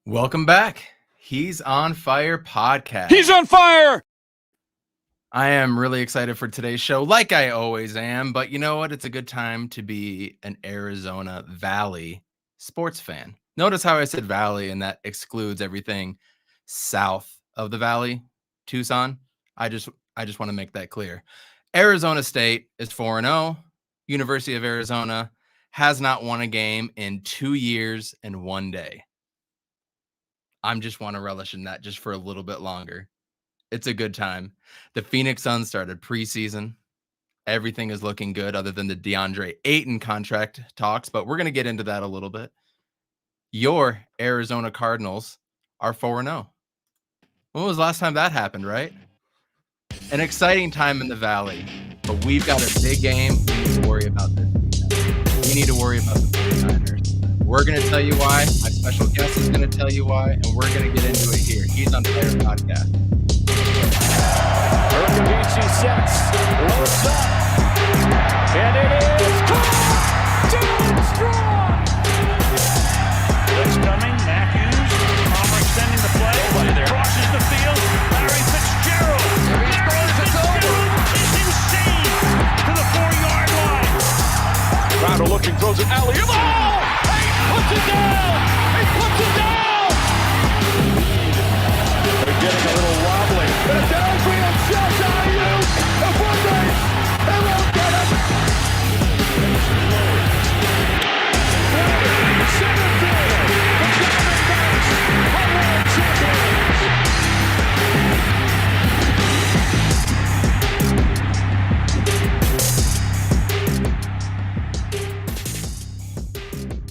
Welcome back. He's on Fire podcast. He's on fire. I am really excited for today's show, like I always am. But you know what? It's a good time to be an Arizona Valley sports fan. Notice how I said Valley, and that excludes everything south of the Valley, Tucson. I just want to make that clear. Arizona State is 4-0. University of Arizona has not won a game in 2 years and 1 day. I just want to relish in that just for a little bit longer. It's a good time. The Phoenix Suns started preseason. Everything is looking good other than the Deandre Ayton contract talks, but we're going to get into that a little bit. Your Arizona Cardinals are 4-0. When was the last time that happened, right? An exciting time in the Valley, but we've got a big game we need to worry about this weekend. We need to worry about the 49ers. We're going to tell you why. My special guest is going to tell you why, and we're going to get into it here. He's on Fire podcast. Urkavici sets, loads up, and it is caught! Down strong! Blitz coming, Matthews, Palmer extending the play, crosses the field, Larry Fitzgerald. There he scores, it's over! Is insane to the 4-yard line. Crowder looking, throws it alley-oop. Oh! Puts it down! He puts it down! They're getting a little wobbly. And a downfield shot to Ayton. A foot race. They won't get it. Center field. The Diamondbacks are world champions.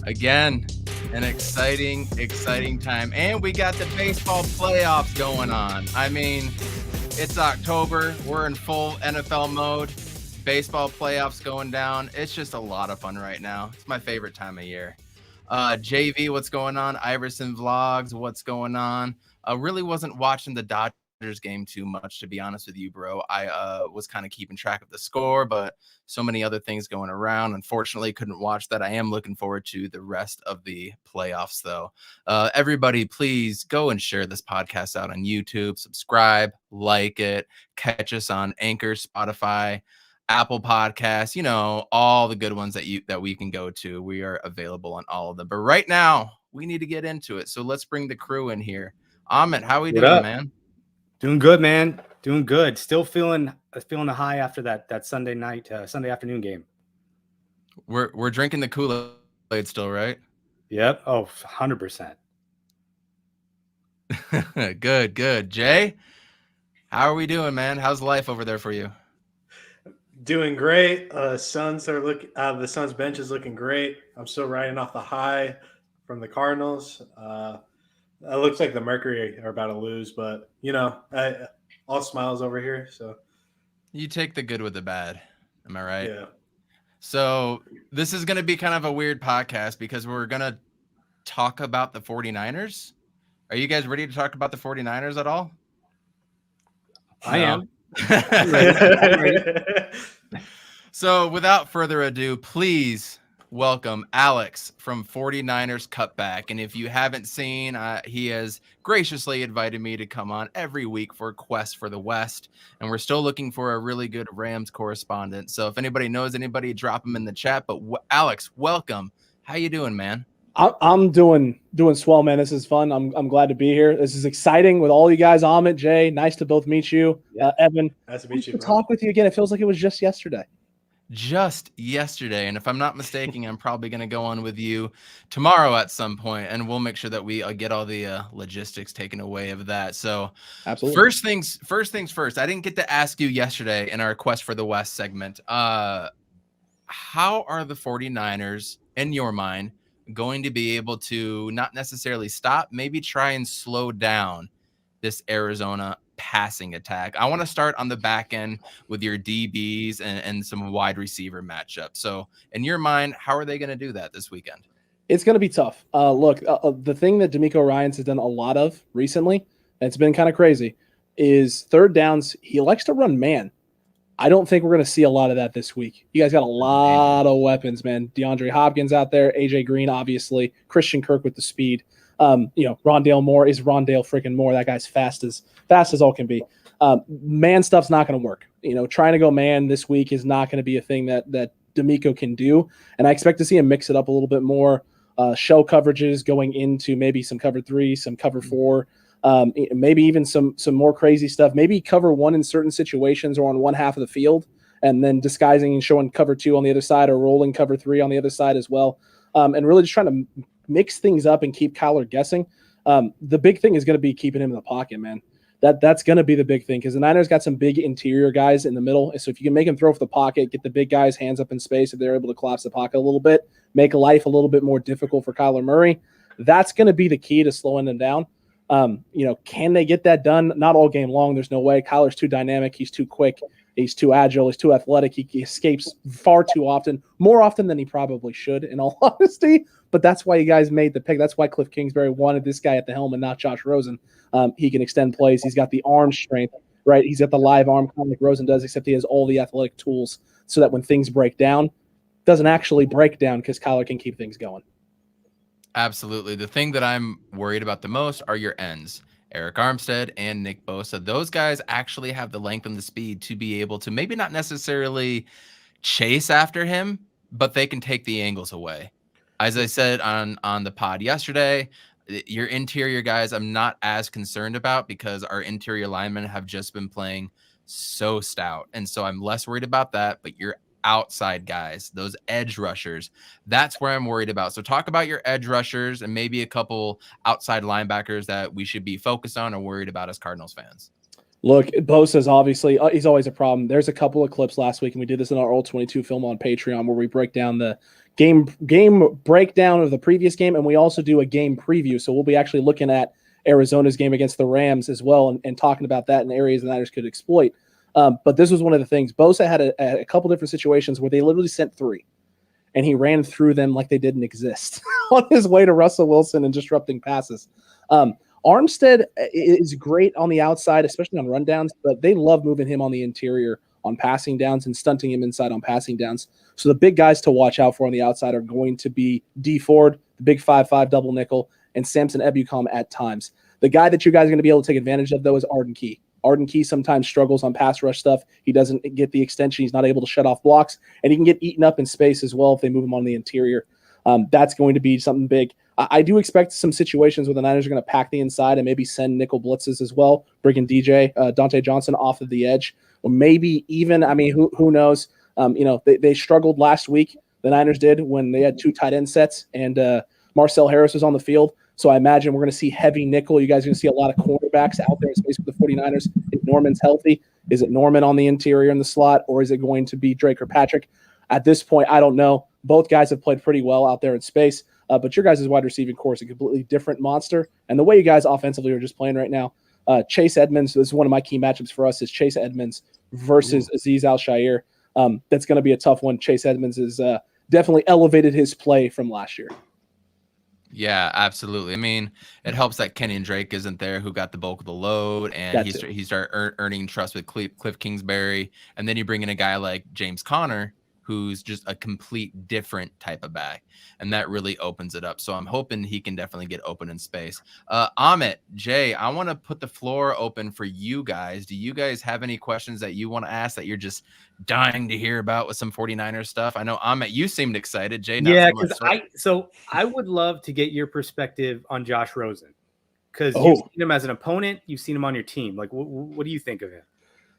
Again, an exciting time. And we got the baseball playoffs going on. I mean, it's October. We're in full NFL mode. Baseball playoffs going down. It's just a lot of fun right now. It's my favorite time of year. JV, what's going on? Iverson Vlogs, what's going on? I really wasn't watching the Dodgers game too much, to be honest with you, bro. I was kind of keeping track of the score, but so many other things going around. Unfortunately, couldn't watch that. I am looking forward to the rest of the playoffs, though. Everybody, please go and share this podcast out on YouTube. Subscribe, like it, catch us on Anchor, Spotify, Apple Podcasts, you know, all the good ones that we can go to. We are available on all of them. But right now, we need to get into it. So let's bring the crew in here. Amit, how we doing, man? Doing good, man. Doing good. Still feeling a high after that Sunday afternoon game. We're drinking the Kool-Aid still, right? Yep. Oh, 100%. Good. Jay, how are we doing, man? How's life over there for you? Doing great. The Suns bench is looking great. I'm still riding off the high from the Cardinals. It looks like the Mercury are about to lose, but, you know, all smiles over here. So you take the good with the bad. Am I right? Yeah. So this is going to be kind of a weird podcast because we're going to talk about the 49ers. Are you guys ready to talk about the 49ers at all? I am. I'm ready. So without further ado, please welcome Alex from 49ers Cutback. And if you haven't seen, he has graciously invited me to come on every week for Quest for the West. And we're still looking for a really good Rams correspondent. So if anybody knows anybody, drop them in the chat. But Alex, welcome. How you doing, man? I'm doing swell, man. This is fun. I'm glad to be here. This is exciting with all you guys. Amit, Jay, nice to both meet you. Evan, nice to meet you. Talk with you again. It feels like it was just yesterday. And if I'm not mistaken, I'm probably going to go on with you tomorrow at some point, and we'll make sure that we get all the logistics taken away of that. So absolutely. First things first. I didn't get to ask you yesterday in our Quest for the West segment. How are the 49ers, in your mind, going to be able to not necessarily stop, maybe try and slow down this Arizona passing attack? I want to start on the back end with your DBs and some wide receiver matchups. So in your mind, how are they going to do that this weekend? It's going to be tough. Look, the thing that D'Amico Ryans has done a lot of recently, and it's been kind of crazy, is third downs. He likes to run man. I don't think we're going to see a lot of that this week. You guys got a lot of weapons, man. DeAndre Hopkins out there, AJ Green, obviously, Christian Kirk with the speed. Rondale Moore is Rondale freaking Moore. That guy's fast as all can be. Man stuff's not going to work. Trying to go man this week is not going to be a thing that D'Amico can do. And I expect to see him mix it up a little bit more. Shell coverages going into maybe some cover 3, some cover 4, maybe even some more crazy stuff. Maybe cover 1 in certain situations or on one half of the field, and then disguising and showing cover 2 on the other side or rolling cover 3 on the other side as well. And really just trying to mix things up and keep Kyler guessing. The big thing is going to be keeping him in the pocket, man. That's going to be the big thing, because the Niners got some big interior guys in the middle. So if you can make him throw for the pocket, get the big guys' hands up in space, if they're able to collapse the pocket a little bit, make life a little bit more difficult for Kyler Murray, that's going to be the key to slowing them down. Can they get that done? Not all game long. There's no way. Kyler's too dynamic. He's too quick. He's too agile. He's too athletic. He escapes far too often, more often than he probably should, in all honesty. But that's why you guys made the pick. That's why Cliff Kingsbury wanted this guy at the helm and not Josh Rosen. He can extend plays. He's got the arm strength, right? He's got the live arm, kind of like Rosen does, except he has all the athletic tools so that when things break down, it doesn't actually break down because Kyler can keep things going. Absolutely. The thing that I'm worried about the most are your ends. Eric Armstead and Nick Bosa. Those guys actually have the length and the speed to be able to maybe not necessarily chase after him, but they can take the angles away. As I said on the pod yesterday, your interior guys I'm not as concerned about because our interior linemen have just been playing so stout. And so I'm less worried about that, but your outside guys, those edge rushers, that's where I'm worried about. So talk about your edge rushers and maybe a couple outside linebackers that we should be focused on or worried about as Cardinals fans. Look, Bosa's obviously he's always a problem. There's a couple of clips last week, and we did this in our All 22 film on Patreon, where we break down the game breakdown of the previous game, and we also do a game preview. So we'll be actually looking at Arizona's game against the Rams as well, and talking about that in areas the Niners could exploit. But this was one of the things. Bosa had a couple different situations where they literally sent 3, and he ran through them like they didn't exist on his way to Russell Wilson and disrupting passes. Armstead is great on the outside, especially on rundowns, but they love moving him on the interior on passing downs and stunting him inside on passing downs. So the big guys to watch out for on the outside are going to be D Ford, the big 5'5" double nickel, and Samson Ebukam at times. The guy that you guys are going to be able to take advantage of, though, is Arden Key. Arden Key sometimes struggles on pass rush stuff. He doesn't get the extension. He's not able to shut off blocks, and he can get eaten up in space as well if they move him on the interior. That's going to be something big. I do expect some situations where the Niners are going to pack the inside and maybe send nickel blitzes as well, bringing Dante Johnson off of the edge, or maybe even, who knows? They struggled last week. The Niners did when they had 2 tight end sets and Marcel Harris was on the field. So I imagine we're going to see heavy nickel. You guys are going to see a lot of cornerbacks out there in space with the 49ers. If Norman's healthy, is it Norman on the interior in the slot, or is it going to be Drake or Patrick? At this point, I don't know. Both guys have played pretty well out there in space, but your guys' wide receiving core is a completely different monster. And the way you guys offensively are just playing right now, Chase Edmonds, this is one of my key matchups for us, is Chase Edmonds versus Azeez Al-Shaair. That's going to be a tough one. Chase Edmonds has definitely elevated his play from last year. Yeah, absolutely. It helps that Kenyon Drake isn't there, who got the bulk of the load, and he started earning trust with Cliff Kingsbury. And then you bring in a guy like James Conner, who's just a complete different type of back, and that really opens it up. So I'm hoping he can definitely get open in space. Amit, Jay, I want to put the floor open for you guys. Do you guys have any questions that you want to ask that you're just dying to hear about with some 49ers stuff? I know, Amit, you seemed excited. Jay, not yeah, so much. so I would love to get your perspective on Josh Rosen, because you've seen him as an opponent, you've seen him on your team. Like, what do you think of him?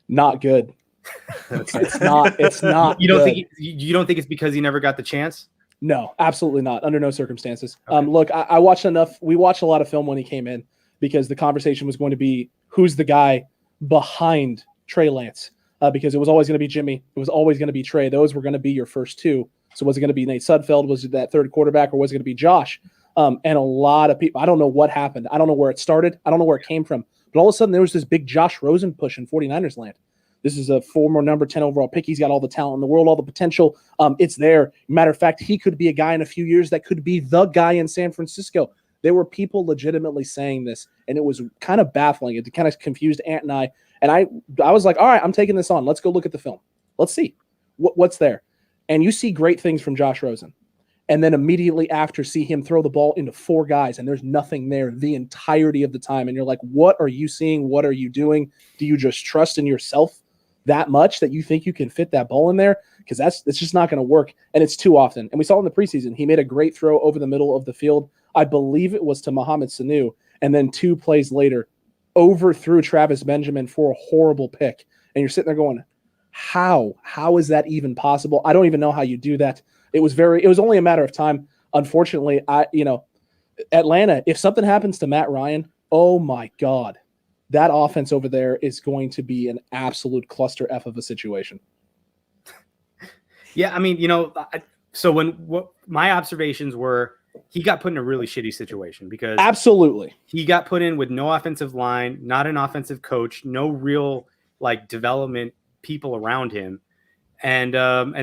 Not good. It's not. You don't think it's because he never got the chance? No, absolutely not. Under no circumstances. Okay. Look, I watched enough. We watched a lot of film when he came in, because the conversation was going to be who's the guy behind Trey Lance, because it was always going to be Jimmy. It was always going to be Trey. Those were going to be your first 2. So was it going to be Nate Sudfeld? Was it that third quarterback, or was it going to be Josh? And a lot of people, I don't know what happened. I don't know where it started. I don't know where it came from. But all of a sudden there was this big Josh Rosen push in 49ers land. This is a former number 10 overall pick. He's got all the talent in the world, all the potential. It's there. Matter of fact, he could be a guy in a few years that could be the guy in San Francisco. There were people legitimately saying this, and it was kind of baffling. It kind of confused Ant and I. And I was like, all right, I'm taking this on. Let's go look at the film. Let's see what's there. And you see great things from Josh Rosen. and then immediately after see him throw the ball into 4 guys and there's nothing there the entirety of the time. And you're like, what are you seeing? What are you doing? Do you just trust in yourself that much that you think you can fit that ball in there? Because that's just not going to work. And it's too often. And we saw in the preseason, he made a great throw over the middle of the field. I believe it was to Mohamed Sanu. And then 2 plays later, overthrew Travis Benjamin for a horrible pick. And you're sitting there going, how is that even possible? I don't even know how you do that. It was only a matter of time. Unfortunately, Atlanta, if something happens to Matt Ryan, oh my God, that offense over there is going to be an absolute cluster F of a situation. Yeah, I mean, so what my observations were, he got put in a really shitty situation because absolutely he got put in with no offensive line, not an offensive coach, no real development people around him. And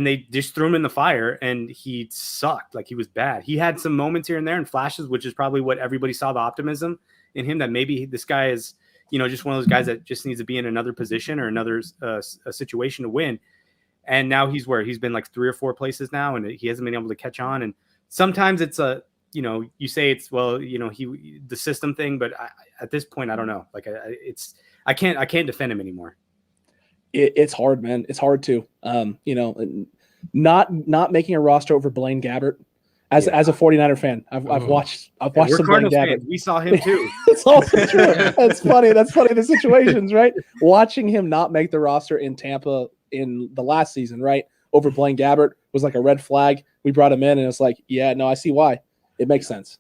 they just threw him in the fire and he sucked. He was bad. He had some moments here and there and flashes, which is probably what everybody saw the optimism in him, that maybe this guy is, just one of those guys that just needs to be in another position or another a situation to win. And now he's been 3 or 4 places now and he hasn't been able to catch on. And sometimes it's you say it's, the system thing, but at this point, I don't know. I can't defend him anymore. It's hard, man. It's hard to, not making a roster over Blaine Gabbert as a 49er fan. I've watched some Cardinals Blaine Gabbert. Fans. We saw him too. It's also true. That's funny. The situations, right? Watching him not make the roster in Tampa in the last season, right, over Blaine Gabbert was like a red flag. We brought him in and it's like, yeah, no, I see why. It makes sense.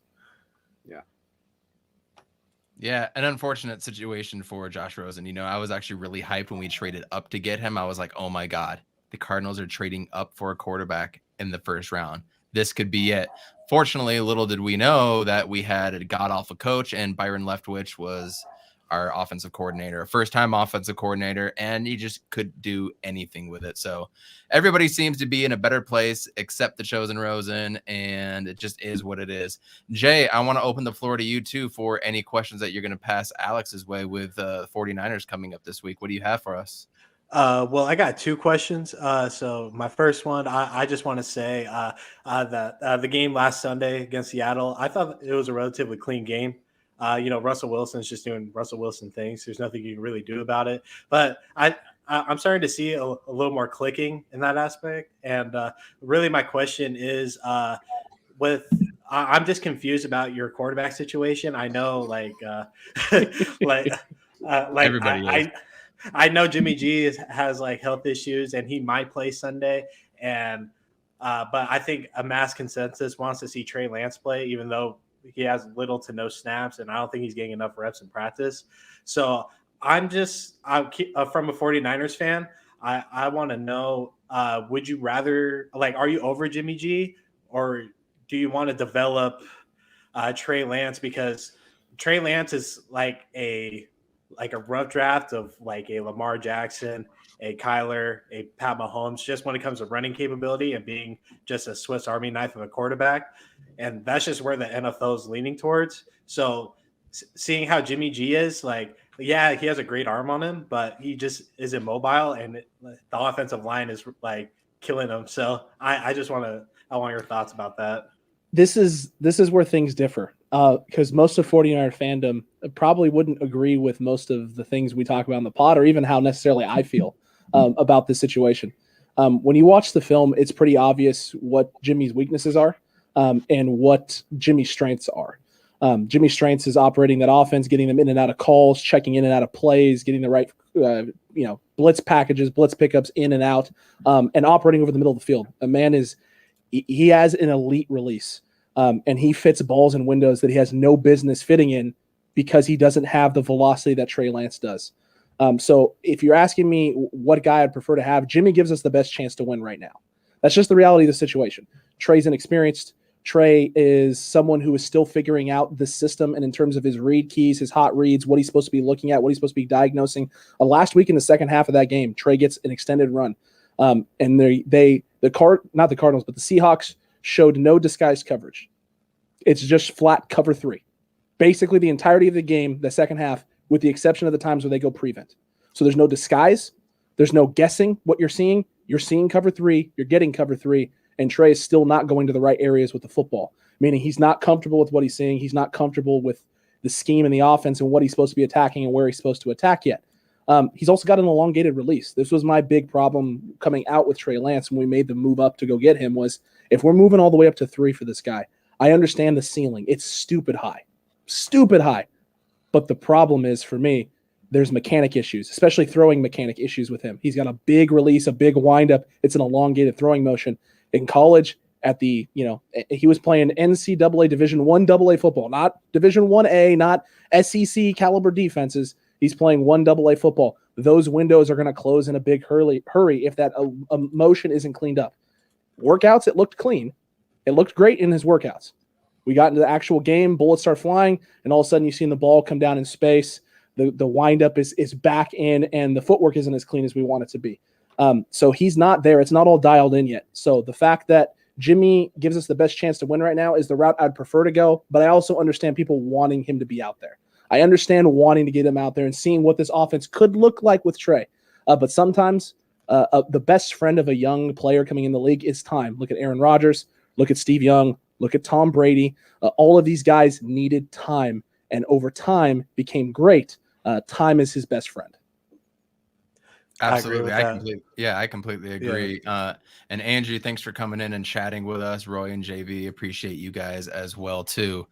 Yeah, an unfortunate situation for Josh Rosen. I was actually really hyped when we traded up to get him. I was like, oh my God, the Cardinals are trading up for a quarterback in the first round. This could be it. Fortunately, little did we know that we had a god-awful coach, and Byron Leftwich was our offensive coordinator, a first-time offensive coordinator, and he just couldn't do anything with it. So everybody seems to be in a better place except the chosen Rosen, and it just is what it is. Jay, I want to open the floor to you, too, for any questions that you're going to pass Alex's way with 49ers coming up this week. What do you have for us? Well, I got 2 questions. So my first one, I just want to say that the game last Sunday against Seattle, I thought it was a relatively clean game. Russell Wilson's just doing Russell Wilson things. There's nothing you can really do about it. But I'm starting to see a little more clicking in that aspect. And really my question is I'm just confused about your quarterback situation. I know everybody is. I know Jimmy G has health issues and he might play Sunday. And but I think a mass consensus wants to see Trey Lance play, even though he has little to no snaps, and I don't think he's getting enough reps in practice. So I'm from a 49ers fan. I want to know, would you rather, are you over Jimmy G, or do you want to develop Trey Lance? Because Trey Lance is like a rough draft of a Lamar Jackson, a Kyler, a Pat Mahomes, just when it comes to running capability and being just a Swiss Army knife of a quarterback. And that's just where the NFL is leaning towards. So seeing how Jimmy G is, he has a great arm on him, but he just is immobile, and the offensive line is killing him. So I want your thoughts about that. This is where things differ, because most of 49er fandom probably wouldn't agree with most of the things we talk about in the pod, or even how necessarily I feel about this situation. When you watch the film, it's pretty obvious what Jimmy's weaknesses are and what Jimmy's strengths are. Jimmy's strengths is operating that offense, getting them in and out of calls, checking in and out of plays, getting the right blitz packages, blitz pickups in and out, and operating over the middle of the field. A man he has an elite release, and he fits balls and windows that he has no business fitting in because he doesn't have the velocity that Trey Lance does. So if you're asking me what guy I'd prefer to have, Jimmy gives us the best chance to win right now. That's just the reality of the situation. Trey's inexperienced. Trey is someone who is still figuring out the system, and in terms of his read keys, his hot reads, what he's supposed to be looking at, what he's supposed to be diagnosing. Last week in the second half of that game, Trey gets an extended run. And the Cardinals, but the Seahawks showed no disguised coverage. It's just flat cover 3. Basically the entirety of the game, the second half, with the exception of the times where they go prevent. So there's no disguise. There's no guessing what you're seeing. You're seeing cover 3. You're getting cover 3. and Trey is still not going to the right areas with the football, meaning he's not comfortable with what he's seeing. He's not comfortable with the scheme and the offense and what he's supposed to be attacking and where he's supposed to attack yet. He's also got an elongated release. This was my big problem coming out with Trey Lance when we made the move up to go get him was if we're moving all the way up to 3 for this guy, I understand the ceiling. It's stupid high. But the problem is for me, there's mechanic issues, especially throwing mechanic issues with him. He's got a big release, a big windup. It's an elongated throwing motion. In college, he was playing NCAA Division I AA football, not Division 1A, not SEC caliber defenses. He's playing 1 AA football. Those windows are going to close in a big hurry if that motion isn't cleaned up. Workouts, it looked clean. It looked great in his workouts. We got into the actual game, bullets start flying, and all of a sudden you've seen the ball come down in space. The windup is back in, and the footwork isn't as clean as we want it to be. So he's not there. It's not all dialed in yet. So the fact that Jimmy gives us the best chance to win right now is the route I'd prefer to go, but I also understand people wanting him to be out there. I understand wanting to get him out there and seeing what this offense could look like with Trey. But sometimes the best friend of a young player coming in the league is time. Look at Aaron Rodgers. Look at Steve Young. Look at Tom Brady. All of these guys needed time, and over time became great. Time is his best friend. Absolutely. I completely agree. Yeah. And Andrew, thanks for coming in and chatting with us. Roy and JV, appreciate you guys as well too.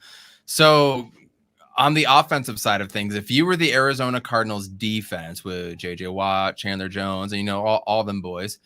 So on the offensive side of things, if you were the Arizona Cardinals defense with JJ Watt, Chandler Jones, and all them boys,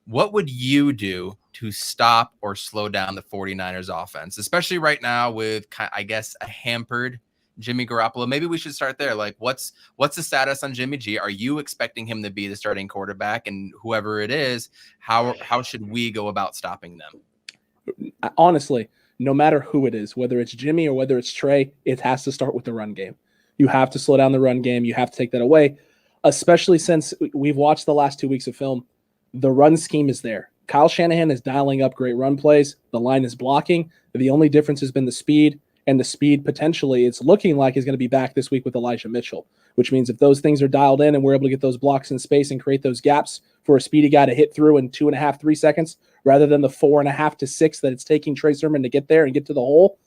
what would you do to stop or slow down the 49ers offense, especially right now with, I guess, a hampered Jimmy Garoppolo? Maybe we should start there. Like, what's the status on Jimmy G? Are you expecting him to be the starting quarterback? And whoever it is, how should we go about stopping them? Honestly, no matter who it is, whether it's Jimmy or whether it's Trey, it has to start with the run game. You have to slow down the run game. You have to take that away, especially since we've watched the last 2 weeks of film. The run scheme is there. Kyle Shanahan is dialing up great run plays. The line is blocking. The only difference has been the speed. And the speed potentially it's looking like is going to be back this week with Elijah Mitchell, which means if those things are dialed in and we're able to get those blocks in space and create those gaps for a speedy guy to hit through in 2.5, 3 seconds, rather than the 4.5 to 6 that it's taking Trey Sermon to get there and get to the hole,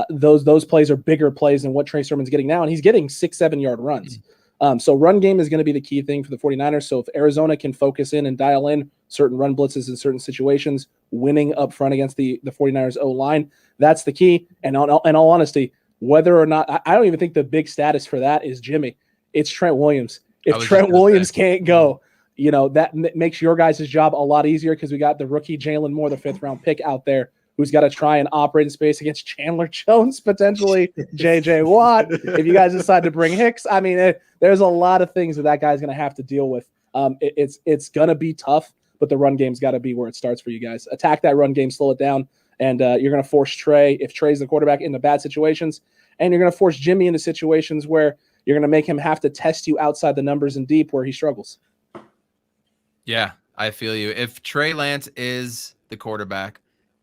those plays are bigger plays than what Trey Sermon's getting now. And he's getting 6-7 yard runs. So run game is going to be the key thing for the 49ers. So if Arizona can focus in and dial in certain run blitzes in certain situations, winning up front against the 49ers O-line, that's the key. And in all honesty, whether or not – I don't even think the big status for that is Jimmy. It's Trent Williams. If Trent Williams can't go, that makes your guys' job a lot easier because we got the rookie Jalen Moore, the 5th-round pick out there, who's got to try and operate in space against Chandler Jones, potentially J.J. Watt. If you guys decide to bring Hicks, I mean, there's a lot of things that guy's going to have to deal with. It's going to be tough, but the run game's got to be where it starts for you guys. Attack that run game, slow it down, and you're going to force Trey, if Trey's the quarterback, into bad situations, and you're going to force Jimmy into situations where you're going to make him have to test you outside the numbers and deep where he struggles. Yeah, I feel you. If Trey Lance is the quarterback,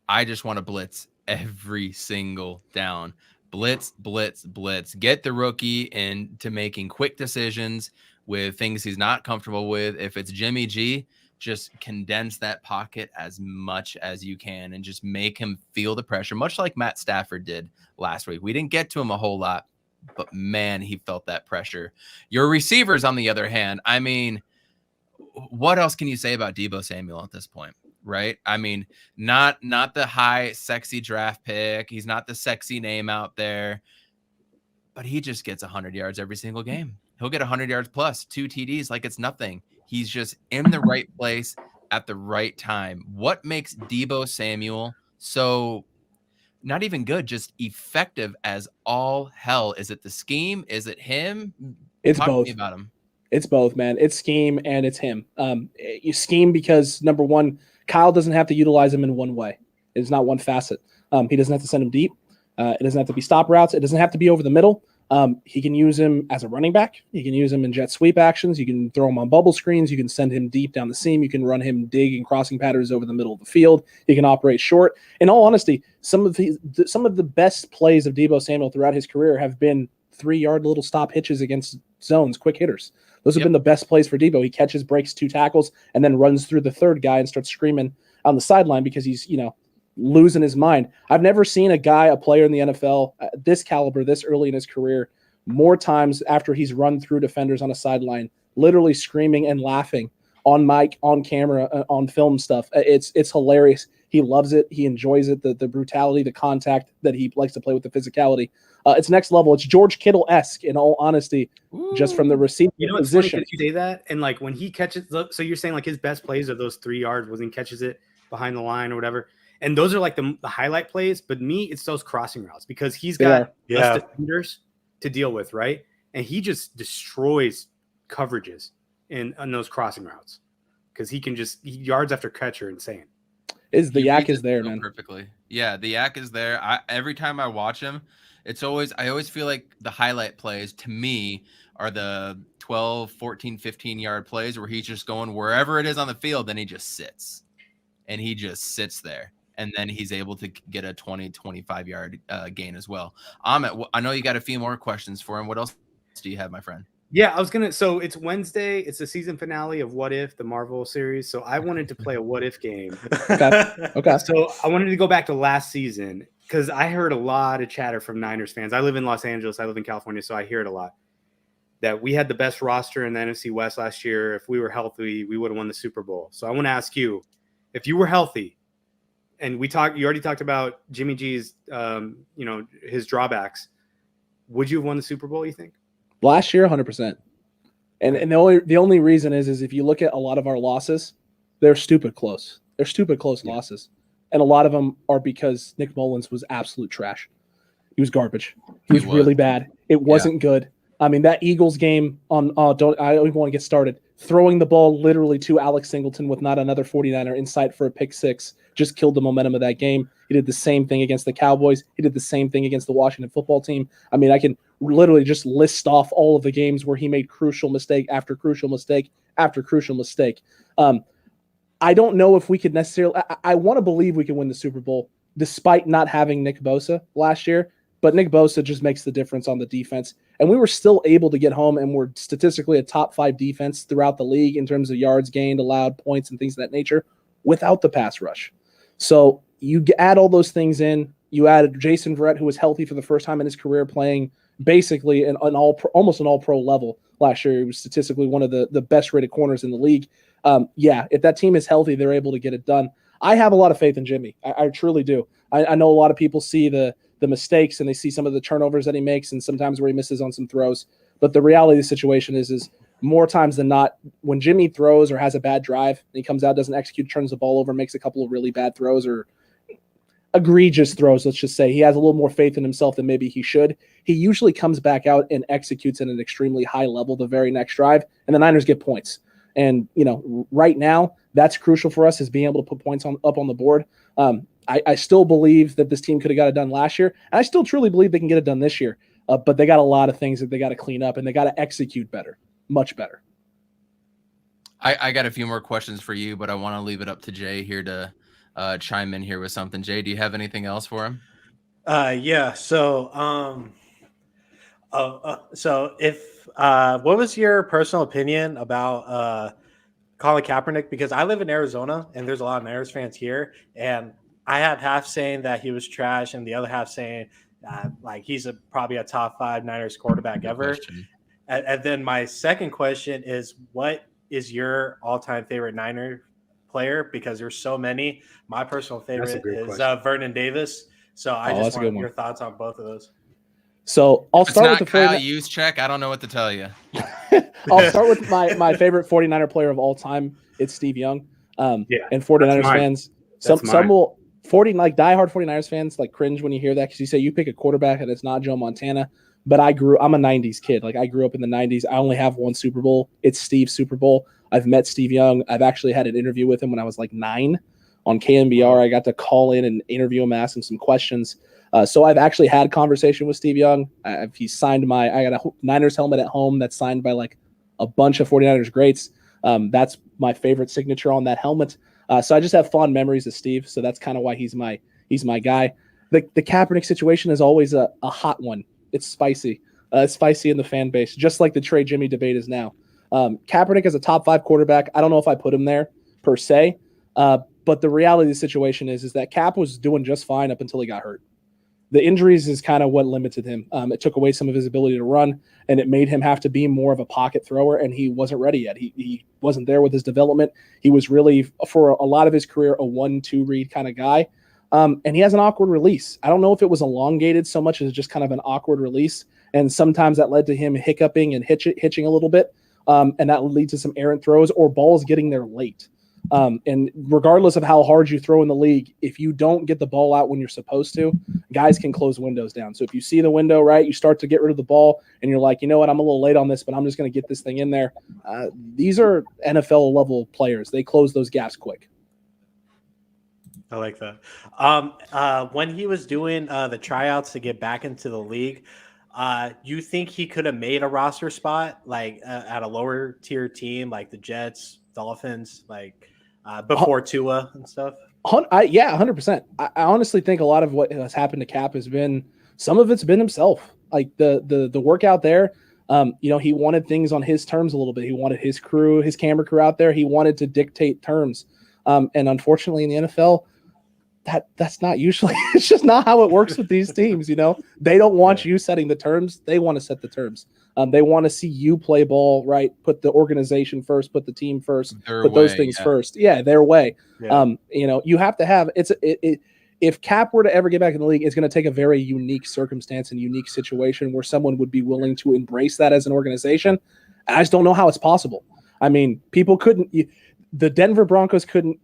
I just want to blitz every single down. Blitz, blitz, blitz. Get the rookie into making quick decisions with things he's not comfortable with. If it's Jimmy G, just condense that pocket as much as you can and just make him feel the pressure, much like Matt Stafford did last week. We didn't get to him a whole lot, but man, he felt that pressure. Your receivers, on the other hand, I mean, what else can you say about Deebo Samuel at this point? Right? I mean, not the high, sexy draft pick. He's not the sexy name out there, but he just gets 100 yards every single game. He'll get 100 yards plus 2 TDs like it's nothing. He's just in the right place at the right time. What makes Deebo Samuel so not even good, just effective as all hell? Is it the scheme? Is it him? It's Talk both. to me about him. It's both, man. It's scheme and it's him. You scheme because, number one, Kyle doesn't have to utilize him in one way. It's not one facet. He doesn't have to send him deep. It doesn't have to be stop routes. It doesn't have to be over the middle. He can use him as a running back. You can use him in jet sweep actions. You can throw him on bubble screens. You can send him deep down the seam. You can run him dig and crossing patterns over the middle of the field. He can operate short. In all honesty, some of the best plays of Deebo Samuel throughout his career have been 3-yard little stop hitches against zones, quick hitters. Those have been the best plays for Deebo. He catches, breaks 2 tackles, and then runs through the third guy and starts screaming on the sideline because he's, losing his mind. I've never seen a player in the NFL this caliber, this early in his career, more times after he's run through defenders on a sideline, literally screaming and laughing on mic, on camera, on film stuff. It's hilarious. He loves it. He enjoys it. The brutality, the contact that he likes to play with, the physicality. It's next level. It's George Kittle-esque, in all honesty, just from the receiving position. Funny that you say that, and like when he catches, so you're saying like his best plays are those 3 yards when he catches it behind the line or whatever. And those are like the highlight plays, but me, it's those crossing routes because he's got less defenders to deal with, right? And he just destroys coverages in those crossing routes because he yards after catch are insane. The yak is there, man. Perfectly. Yeah, the yak is there. Every time I watch him, I always feel like the highlight plays to me are the 12, 14, 15-yard plays where he's just going wherever it is on the field, then he just sits. And he just sits there. And then he's able to get a 20, 25-yard gain as well. Amit, I know you got a few more questions for him. What else do you have, my friend? Yeah, so it's Wednesday. It's the season finale of What If, the Marvel series. So I wanted to play a What If game. Okay. So I wanted to go back to last season because I heard a lot of chatter from Niners fans. I live in Los Angeles. I live in California, so I hear it a lot. That we had the best roster in the NFC West last year. If we were healthy, we would have won the Super Bowl. So I want to ask you, if you were healthy, and you already talked about Jimmy G's, his drawbacks. Would you have won the Super Bowl, you think? Last year, 100%. And the only reason is if you look at a lot of our losses, they're stupid close. They're stupid close losses. And a lot of them are because Nick Mullins was absolute trash. He was garbage. He was really bad. It wasn't good. I mean, that Eagles game I don't even want to get started. Throwing the ball literally to Alex Singleton with not another 49er in sight for a pick six just killed the momentum of that game. He did the same thing against the Cowboys. He did the same thing against the Washington football team. I mean, I can literally just list off all of the games where he made crucial mistake after crucial mistake after crucial mistake. I don't know if we could necessarily – I want to believe we can win the Super Bowl despite not having Nick Bosa last year, but Nick Bosa just makes the difference on the defense. And we were still able to get home, and we're statistically a top 5 defense throughout the league in terms of yards gained, allowed points, and things of that nature without the pass rush. So you add all those things in. You added Jason Verrett, who was healthy for the first time in his career, playing basically almost an all-pro level last year. He was statistically one of the best-rated corners in the league. If that team is healthy, they're able to get it done. I have a lot of faith in Jimmy. I truly do. I know a lot of people see the mistakes and they see some of the turnovers that he makes and sometimes where he misses on some throws. But the reality of the situation is more times than not, when Jimmy throws or has a bad drive and he comes out, doesn't execute, turns the ball over, makes a couple of really bad throws or egregious throws, let's just say, he has a little more faith in himself than maybe he should. He usually comes back out and executes at an extremely high level the very next drive, and the Niners get points. And, right now, that's crucial for us is being able to put points up on the board. I still believe that this team could have got it done last year, and I still truly believe they can get it done this year. But they got a lot of things that they got to clean up, and they got to execute better, much better. I got a few more questions for you, but I want to leave it up to Jay here to chime in here with something. Jay, do you have anything else for him? Yeah. So, what was your personal opinion about Colin Kaepernick? Because I live in Arizona, and there's a lot of Niners fans here, and I had half saying that he was trash, and the other half saying he's probably a top 5 Niners quarterback ever. And then my second question is, what is your all-time favorite Niner player? Because there's so many. My personal favorite is Vernon Davis. So I just want your thoughts on both of those. So I'll start with the Kyle Juszczyk. I don't know what to tell you. I'll start with my favorite 49er player of all time. It's Steve Young. And 49ers fans, some will diehard 49ers fans cringe when you hear that because you say you pick a quarterback and it's not Joe Montana. But I'm a 90s kid. I grew up in the 90s. I only have one Super Bowl. It's Steve's Super Bowl. I've met Steve Young. I've actually had an interview with him when I was 9 on KNBR. I got to call in and interview him, ask him some questions. So I've actually had conversation with Steve Young. He signed I got a Niners helmet at home that's signed by a bunch of 49ers greats. That's my favorite signature on that helmet. So I just have fond memories of Steve. So that's kind of why he's my guy. The Kaepernick situation is always a hot one. It's spicy. It's spicy in the fan base, just like the Trey Jimmy debate is now. Kaepernick is a top 5 quarterback. I don't know if I put him there per se, But the reality of the situation is that Cap was doing just fine up until he got hurt. The injuries is kind of what limited him. It took away some of his ability to run, and it made him have to be more of a pocket thrower, and he wasn't ready yet. He wasn't there with his development. He was really, for a lot of his career, a 1-2 read kind of guy. And he has an awkward release. I don't know if it was elongated so much as just kind of an awkward release, and sometimes that led to him hiccuping and hitching a little bit, and that leads to some errant throws or balls getting there late. And regardless of how hard you throw in the league, if you don't get the ball out when you're supposed to, guys can close windows down. So if you see the window, right, you start to get rid of the ball and you're like, you know what, I'm a little late on this, but I'm just going to get this thing in there. These are NFL level players. They close those gaps quick. I like that. When he was doing the tryouts to get back into the league, you think he could have made a roster spot like at a lower tier team like the Jets, Dolphins, like before Tua and stuff? Yeah, 100%. I honestly think a lot of what has happened to Cap has been, some of it's been himself. Like the workout there, he wanted things on his terms a little bit. He wanted his crew, his camera crew out there. He wanted to dictate terms. And unfortunately in the NFL, that's not usually, it's just not how it works with these teams. They don't want you setting the terms. They want to set the terms. They want to see you play ball, right? Put the organization first, put the team first, put those things first. Yeah, their way. Yeah. You have to have if Cap were to ever get back in the league, it's going to take a very unique circumstance and unique situation where someone would be willing to embrace that as an organization. I just don't know how it's possible. I mean, people couldn't. The Denver Broncos couldn't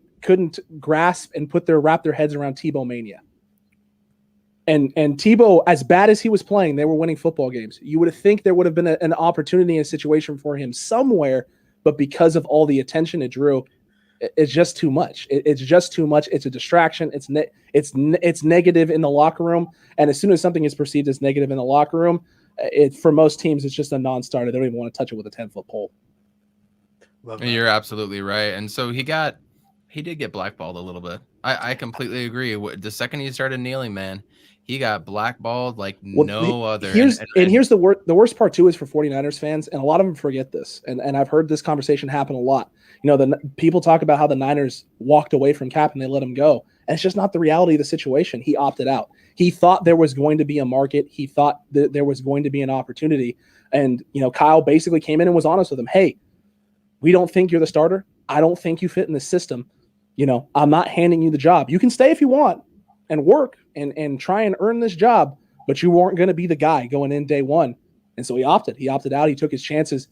grasp and wrap their heads around Tebow mania. And Tebow, as bad as he was playing, they were winning football games. You would think there would have been an opportunity, a situation for him somewhere, but because of all the attention it drew, it's just too much. It's just too much. It's a distraction. It's negative in the locker room, and as soon as something is perceived as negative in the locker room, for most teams it's just a non-starter. They don't even want to touch it with a 10-foot pole. You're absolutely right. And so he did get blackballed a little bit. I completely agree. The second he started kneeling, man, he got blackballed like no other. Here's the worst part too is for 49ers fans, and a lot of them forget this. And I've heard this conversation happen a lot. The people talk about how the Niners walked away from Cap and they let him go. And it's just not the reality of the situation. He opted out. He thought there was going to be a market. He thought that there was going to be an opportunity. And, Kyle basically came in and was honest with him. Hey, we don't think you're the starter. I don't think you fit in the system. I'm not handing you the job. You can stay if you want and work and try and earn this job, but you weren't going to be the guy going in day one. And so he opted. He opted out. He took his chances.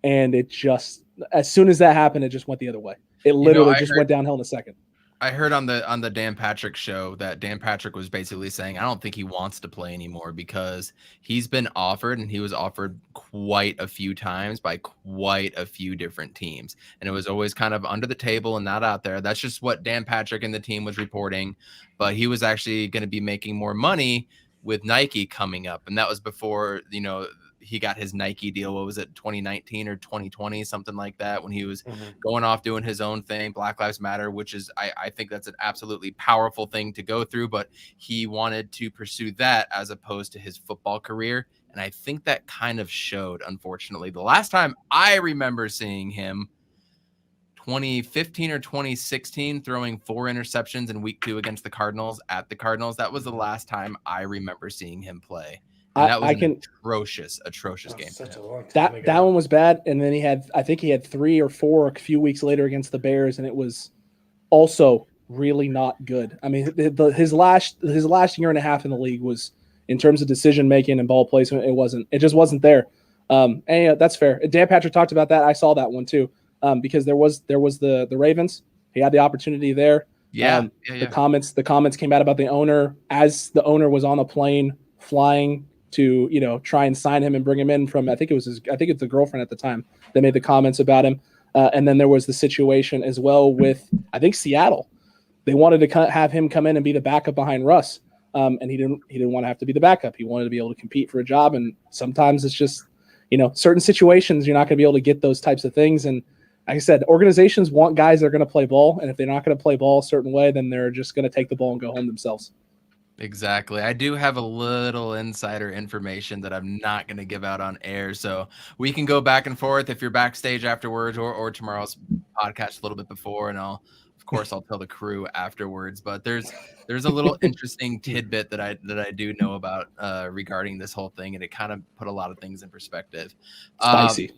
And it just, as soon as that happened, it just went the other way. It literally went downhill in a second. I heard on the Dan Patrick show that Dan Patrick was basically saying, I don't think he wants to play anymore because he's been offered, and he was offered quite a few times by quite a few different teams. And it was always kind of under the table and not out there. That's just what Dan Patrick and the team was reporting. But he was actually going to be making more money with Nike coming up. And that was before, he got his Nike deal. What was it, 2019 or 2020, something like that, when he was going off doing his own thing, Black Lives Matter, which is, I think that's an absolutely powerful thing to go through, but he wanted to pursue that as opposed to his football career. And I think that kind of showed, unfortunately. The last time I remember seeing him, 2015 or 2016, throwing 4 interceptions in week 2 against the Cardinals at the Cardinals. That was the last time I remember seeing him play. And that was an atrocious game. Such a long time ago. That one was bad. And then I think he had 3 or 4 a few weeks later against the Bears, and it was also really not good. I mean, his last year and a half in the league was, in terms of decision making and ball placement, it just wasn't there. And that's fair. Dan Patrick talked about that. I saw that one too, because there was the Ravens. He had the opportunity there. The comments came out about the owner as the owner was on a plane flying to try and sign him and bring him in from, I think it's the girlfriend at the time that made the comments about him. And then there was the situation as well with, I think, Seattle. They wanted to have him come in and be the backup behind Russ. And he didn't want to have to be the backup. He wanted to be able to compete for a job. And sometimes it's just, certain situations, you're not going to be able to get those types of things. And like I said, organizations want guys that are going to play ball. And if they're not going to play ball a certain way, then they're just going to take the ball and go home themselves. Exactly. I do have a little insider information that I'm not going to give out on air. So we can go back and forth if you're backstage afterwards or tomorrow's podcast a little bit before, and I'll of course, I'll tell the crew afterwards. But there's a little interesting tidbit that I do know about regarding this whole thing, and it kind of put a lot of things in perspective. Spicy.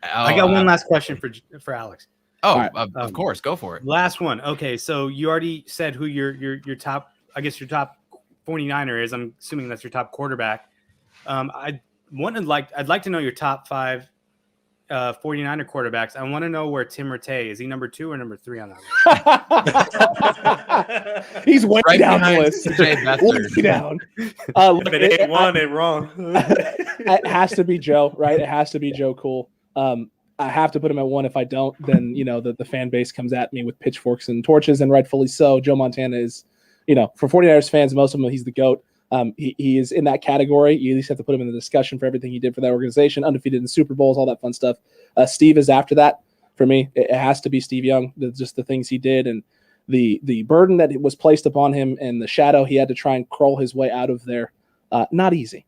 I got one last question for Alex. Oh, of course, go for it. Last one. Okay, so you already said who your top, I guess your top 49er is. I'm assuming that's your top quarterback. I'd like to know your top 5 49er quarterbacks. I want to know where Tim Rattay is. He number 2 or number 3 on that list? He's way Right down the behind list. CJ Beathard. Way down. If it ain't one, it wrong. It has to be Joe, right? It has to be Joe Cool. I have to put him at 1. If I don't, then the fan base comes at me with pitchforks and torches, and rightfully so. Joe Montana is, for 49ers fans, most of them, he's the GOAT. He is in that category. You at least have to put him in the discussion for everything he did for that organization, undefeated in Super Bowls, all that fun stuff. Steve is after that for me. It has to be Steve Young. Just the things he did and the burden that was placed upon him and the shadow he had to try and crawl his way out of there. Not easy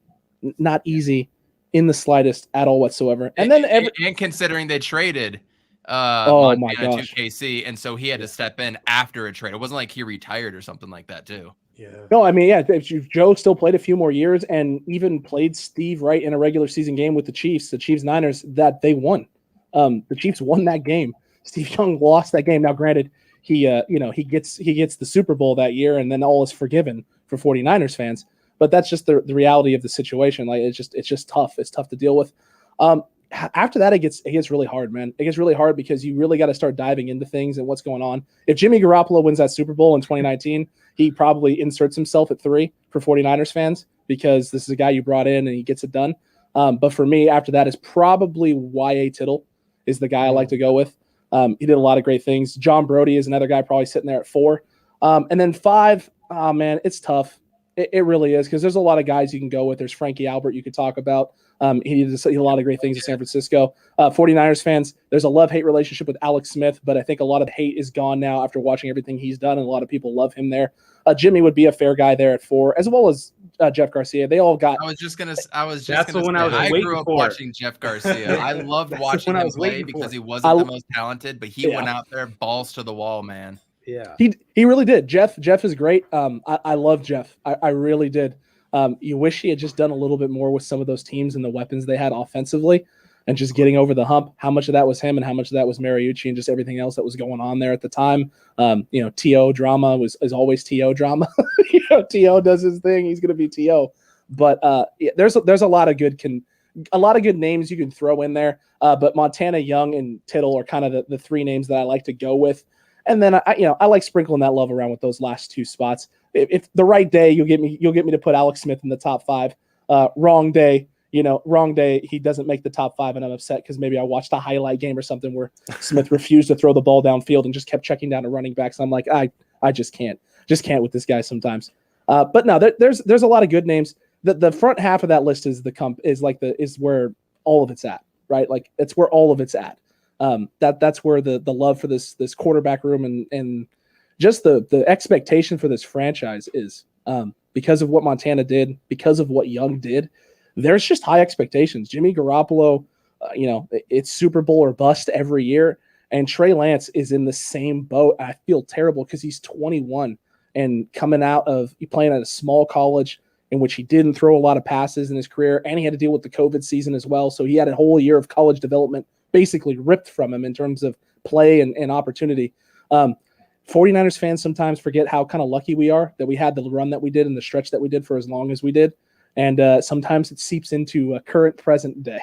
in the slightest at all whatsoever. And then and considering they traded my Montana gosh, to KC, and so he had to step in after a trade. It wasn't like he retired or something like that too. Yeah. No, I mean, Joe still played a few more years and even played Steve right in a regular season game with the Chiefs Niners, that they won. The Chiefs won that game. Steve Young lost that game. Now, granted, he gets the Super Bowl that year, and then all is forgiven for 49ers fans. But that's just the reality of the situation. Like it's just tough. It's tough to deal with. After that, it gets really hard, man. It gets really hard because you really got to start diving into things and what's going on. If Jimmy Garoppolo wins that Super Bowl in 2019, he probably inserts himself at 3 for 49ers fans because this is a guy you brought in and he gets it done. But for me, after that is probably Y.A. Tittle is the guy I like to go with. He did a lot of great things. John Brody is another guy probably sitting there at 4. And then 5, oh man, it's tough. It really is because there's a lot of guys you can go with. There's Frankie Albert you could talk about. He did a lot of great things in San Francisco. 49ers fans, there's a love-hate relationship with Alex Smith, but I think a lot of the hate is gone now after watching everything he's done, and a lot of people love him there. Jimmy would be a fair guy there at 4, as well as Jeff Garcia. They all got. I grew up watching Jeff Garcia. I loved watching him play because he wasn't the most talented, but he went out there balls to the wall, man. Yeah, he really did. Jeff is great. I love Jeff. I really did. You wish he had just done a little bit more with some of those teams and the weapons they had offensively and just getting over the hump. How much of that was him and how much of that was Mariucci and just everything else that was going on there at the time. TO drama is always TO drama. TO does his thing. He's going to be TO. But there's a lot of good names you can throw in there. But Montana, Young, and Tittle are kind of the 3 names that I like to go with. And then I like sprinkling that love around with those last 2 spots. If the right day you'll get me to put Alex Smith in the top 5. Wrong day, he doesn't make the top 5, and I'm upset because maybe I watched a highlight game or something where Smith refused to throw the ball downfield and just kept checking down to running backs. I'm like, I just can't with this guy sometimes. But no, there's a lot of good names. The front half of that list is where all of it's at, right? Like it's where all of it's at. That's where the love for this quarterback room and just the expectation for this franchise is because of what Montana did, because of what Young did. There's just high expectations. Jimmy Garoppolo, it's Super Bowl or bust every year, and Trey Lance is in the same boat. I feel terrible because he's 21 and coming out of playing at a small college in which he didn't throw a lot of passes in his career, and he had to deal with the COVID season as well. So he had a whole year of college development basically ripped from him in terms of play and opportunity. 49ers fans sometimes forget how kind of lucky we are that we had the run that we did and the stretch that we did for as long as we did. And sometimes it seeps into a current present day.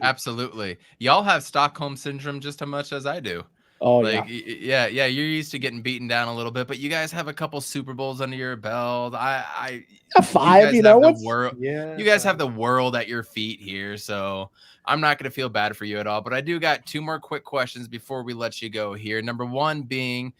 Absolutely. Y'all have Stockholm syndrome just as much as I do. Oh, yeah. You're used to getting beaten down a little bit, but you guys have a couple Super Bowls under your belt. A 5, you guys have the world at your feet here, so I'm not going to feel bad for you at all. But I do got 2 more quick questions before we let you go here. Number 1 being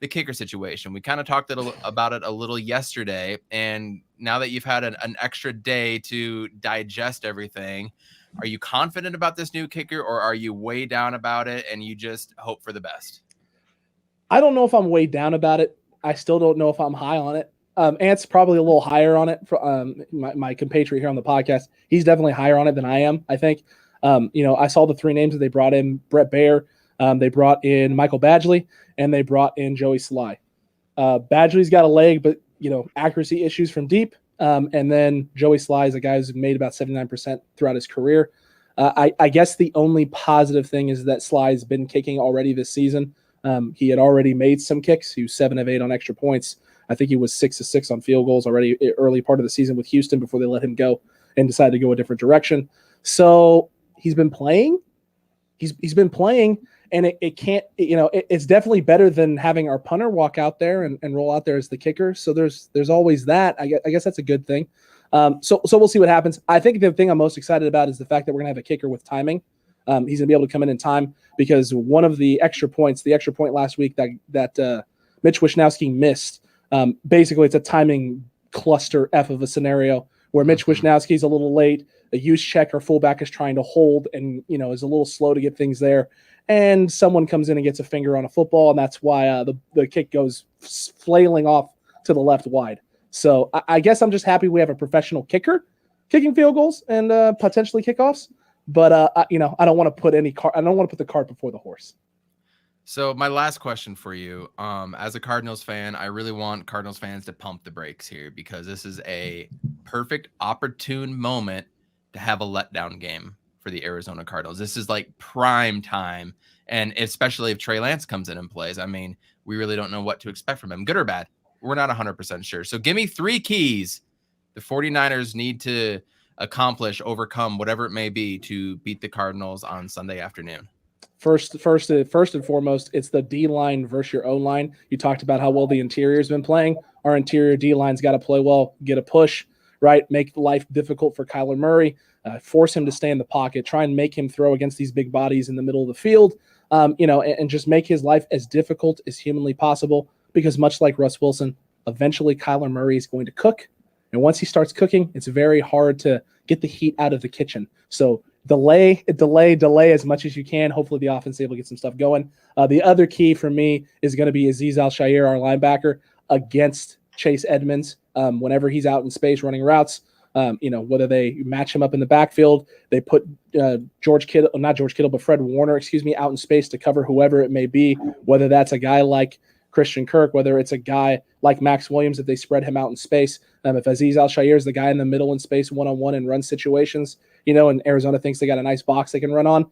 the kicker situation. We kind of talked about it a little yesterday, and now that you've had an extra day to digest everything, are you confident about this new kicker, or are you way down about it and you just hope for the best? I don't know if I'm way down about it. I still don't know if I'm high on it. Ant's probably a little higher on it. My compatriot here on the podcast, he's definitely higher on it than I am, I think. I saw the 3 names that they brought in: Brett Baer, They brought in Michael Badgley, and they brought in Joey Sly. Badgley's got a leg, but accuracy issues from deep. And then Joey Sly is a guy who's made about 79% throughout his career. I guess the only positive thing is that Sly's been kicking already this season. He had already made some kicks. He was 7 of 8 on extra points. I think he was 6 of 6 on field goals already early part of the season with Houston before they let him go and decided to go a different direction. So he's been playing. He's been playing, and it can't, it's definitely better than having our punter walk out there and roll out there as the kicker. So there's always that. I guess that's a good thing. So we'll see what happens. I think the thing I'm most excited about is the fact that we're going to have a kicker with timing. He's going to be able to come in time because one of the extra point last week that Mitch Wishnowsky missed, basically it's a timing cluster F of a scenario where Mitch Wishnowsky's a little late, a use check or fullback is trying to hold and, is a little slow to get things there. And someone comes in and gets a finger on a football, and that's why the kick goes flailing off to the left wide. So I guess I'm just happy we have a professional kicker kicking field goals and potentially kickoffs. But I don't want to put the cart before the horse. So my last question for you, as a Cardinals fan, I really want Cardinals fans to pump the brakes here because this is a perfect opportune moment to have a letdown game for the Arizona Cardinals. This is like prime time. And especially if Trey Lance comes in and plays, I mean, we really don't know what to expect from him, good or bad. We're not 100% sure. So give me 3 keys the 49ers need to accomplish, overcome, whatever it may be to beat the Cardinals on Sunday afternoon. First and foremost, it's the D line versus your O line. You talked about how well the interior's been playing. Our interior D line's got to play well, get a push, right? Make life difficult for Kyler Murray, force him to stay in the pocket, try and make him throw against these big bodies in the middle of the field, and just make his life as difficult as humanly possible. Because much like Russ Wilson, eventually Kyler Murray is going to cook. And once he starts cooking, it's very hard to get the heat out of the kitchen. So delay as much as you can. Hopefully the offense is able to get some stuff going. The other key for me is going to be Azeez Al-Shaair, our linebacker, against Chase Edmonds. Whenever he's out in space running routes, whether they match him up in the backfield, they put Fred Warner, out in space to cover whoever it may be, whether that's a guy like Christian Kirk, whether it's a guy like Max Williams, if they spread him out in space. If Azeez Al-Shaair is the guy in the middle in space, one-on-one in run situations, and Arizona thinks they got a nice box they can run on,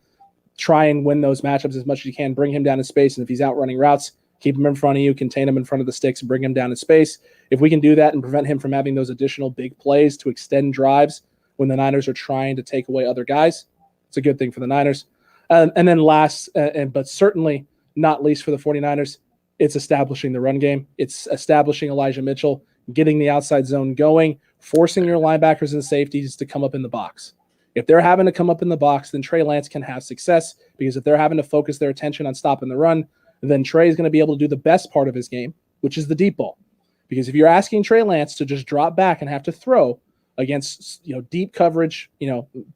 try and win those matchups as much as you can, bring him down in space. And if he's out running routes, keep him in front of you, contain him in front of the sticks, and bring him down in space. If we can do that and prevent him from having those additional big plays to extend drives when the Niners are trying to take away other guys, it's a good thing for the Niners. And then last, but certainly not least for the 49ers, it's establishing the run game. It's establishing Elijah Mitchell, getting the outside zone going, forcing your linebackers and safeties to come up in the box. If they're having to come up in the box, then Trey Lance can have success, because if they're having to focus their attention on stopping the run, then Trey is going to be able to do the best part of his game, which is the deep ball. Because if you're asking Trey Lance to just drop back and have to throw against deep coverage,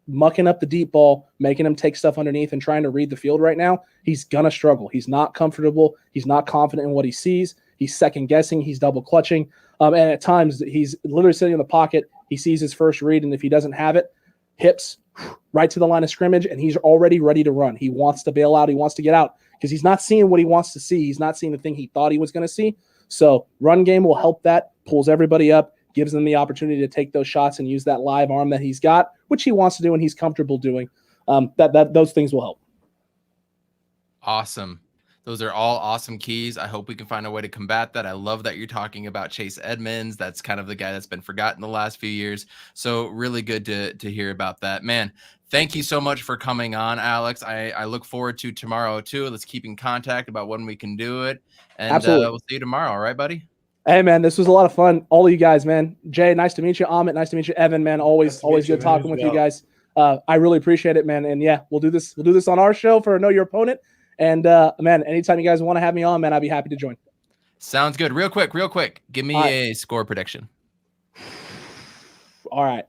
mucking up the deep ball, making him take stuff underneath and trying to read the field right now, he's gonna struggle. He's not comfortable. He's not confident in what he sees. He's second guessing. He's double clutching. And at times he's literally sitting in the pocket. He sees his first read, and if he doesn't have it, hips right to the line of scrimmage, and he's already ready to run. He wants to bail out. He wants to get out because he's not seeing what he wants to see. He's not seeing the thing he thought he was going to see. So run game will help that, pulls everybody up, gives them the opportunity to take those shots and use that live arm that he's got, which he wants to do and he's comfortable doing. Those things will help. Awesome. Those are all awesome keys. I hope we can find a way to combat that. I love that you're talking about Chase Edmonds. That's kind of the guy that's been forgotten the last few years. So really good to hear about that. Man, thank you so much for coming on, Alex. I look forward to tomorrow too. Let's keep in contact about when we can do it. And we'll see you tomorrow. All right, buddy? Hey, man, this was a lot of fun. All of you guys, man. Jay, nice to meet you. Amit, nice to meet you. Evan, man, always good talking with you guys. I really appreciate it, man. And yeah, we'll do this on our show for Know Your Opponent. And man, anytime you guys want to have me on, man, I'd be happy to join. Sounds good. Real quick. Give me a score prediction. All right.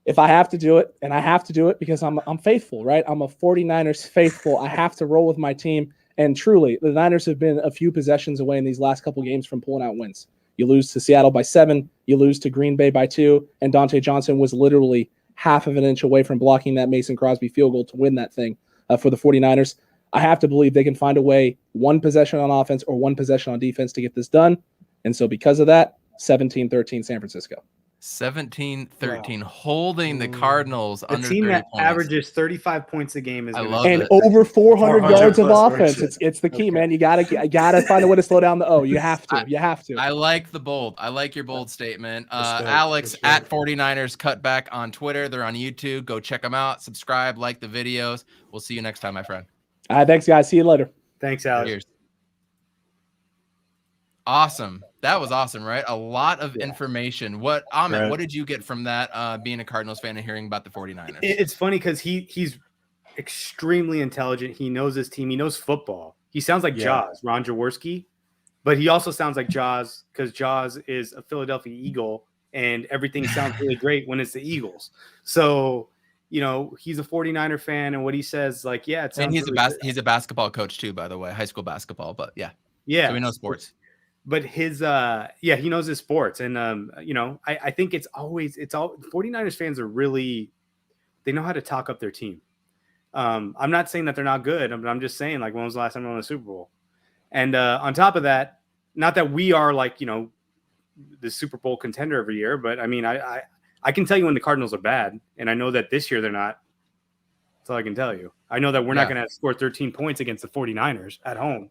If I have to do it, and I have to do it because I'm faithful, right? I'm a 49ers faithful. I have to roll with my team. And truly, the Niners have been a few possessions away in these last couple games from pulling out wins. You lose to Seattle by 7, you lose to Green Bay by 2, and Dante Johnson was literally half of an inch away from blocking that Mason Crosby field goal to win that thing for the 49ers. I have to believe they can find a way, one possession on offense or one possession on defense to get this done. And so because of that, 17-13 San Francisco. 17-13, holding the Cardinals A under team 30 that points. averages 35 points a game is I gonna love do And it. over 400 400 yards of plus offense. rushes. It's the key, Okay. man. You gotta find a way to slow down the O. You have to. You have to. I like the bold. I like your bold statement. Respect, Alex respect. at 49ers Cutback on Twitter. They're on YouTube. Go check them out. Subscribe, like the videos. We'll see you next time, my friend. All right, thanks, guys. See you later. Thanks, Alex. Cheers. Awesome. That was awesome, right? A lot of information. What, Amit, Right. what did you get from that, being a Cardinals fan and hearing about the 49ers? It's funny because he's extremely intelligent. He knows his team. He knows football. He sounds like Yeah. Jaws, Ron Jaworski, but he also sounds like Jaws because Jaws is a Philadelphia Eagle, and everything sounds really great when it's the Eagles. So, you know, he's a 49er fan, and what he says, like, yeah, it sounds And he's really good. he's a basketball coach too, by the way, high school basketball. But yeah, Yeah, so we know sports. but his he knows his sports, and I think it's all 49ers fans are really, they know how to talk up their team. I'm not saying that they're not good, but I'm just saying, like, when was the last time they won a Super Bowl? And on top of that, not that we are like, you know, the Super Bowl contender every year, but I mean, I can tell you when the Cardinals are bad, and I know that this year they're not. That's all I can tell you. I know that we're not going to score 13 points against the 49ers at home.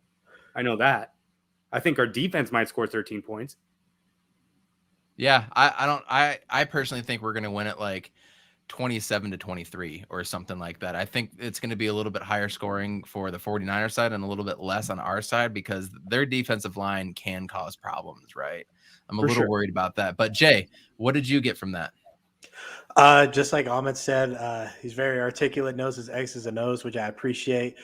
I know that. I think our defense might score 13 points. Yeah, I personally think we're going to win it like 27-23 or something like that. I think it's going to be a little bit higher scoring for the 49er side and a little bit less on our side because their defensive line can cause problems, right? I'm a little worried about that. But Jay, what did you get from that? Just like Ahmed said, he's very articulate, knows his X's and O's, which I appreciate.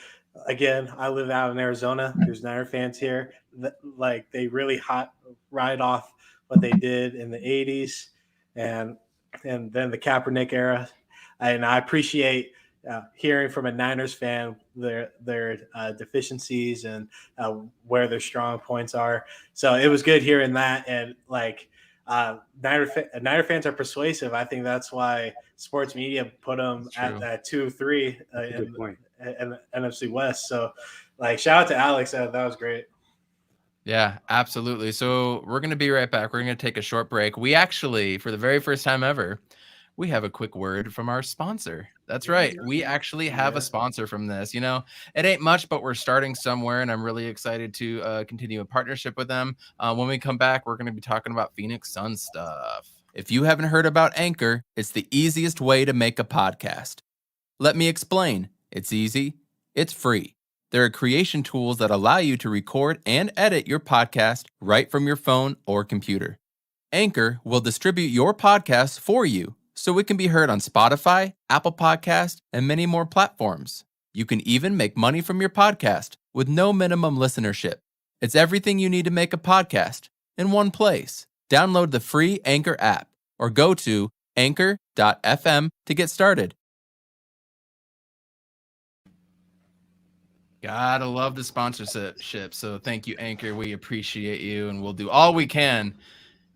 Again, I live out in Arizona. There's Niner fans here. Like, they really ride off what they did in the 80s and then the Kaepernick era. And I appreciate hearing from a Niners fan their deficiencies and where their strong points are. So it was good hearing that. And like, Niner fans are persuasive. I think that's why sports media put them at 2-3 in the NFC West. So, like, shout out to Alex. That was great. Yeah, absolutely. So we're going to be right back. We're going to take a short break. We actually, for the very first time ever, we have a quick word from our sponsor. That's right. We actually have a sponsor from this. You know, it ain't much, but we're starting somewhere, and I'm really excited to continue a partnership with them. When we come back, we're going to be talking about Phoenix Suns stuff. If you haven't heard about Anchor, it's the easiest way to make a podcast. Let me explain. It's easy. It's free. There are creation tools that allow you to record and edit your podcast right from your phone or computer. Anchor will distribute your podcast for you, so it can be heard on Spotify, Apple Podcasts, and many more platforms. You can even make money from your podcast with no minimum listenership. It's everything you need to make a podcast in one place. Download the free Anchor app or go to anchor.fm to get started. Gotta love the sponsorship. So thank you, Anchor. We appreciate you, and we'll do all we can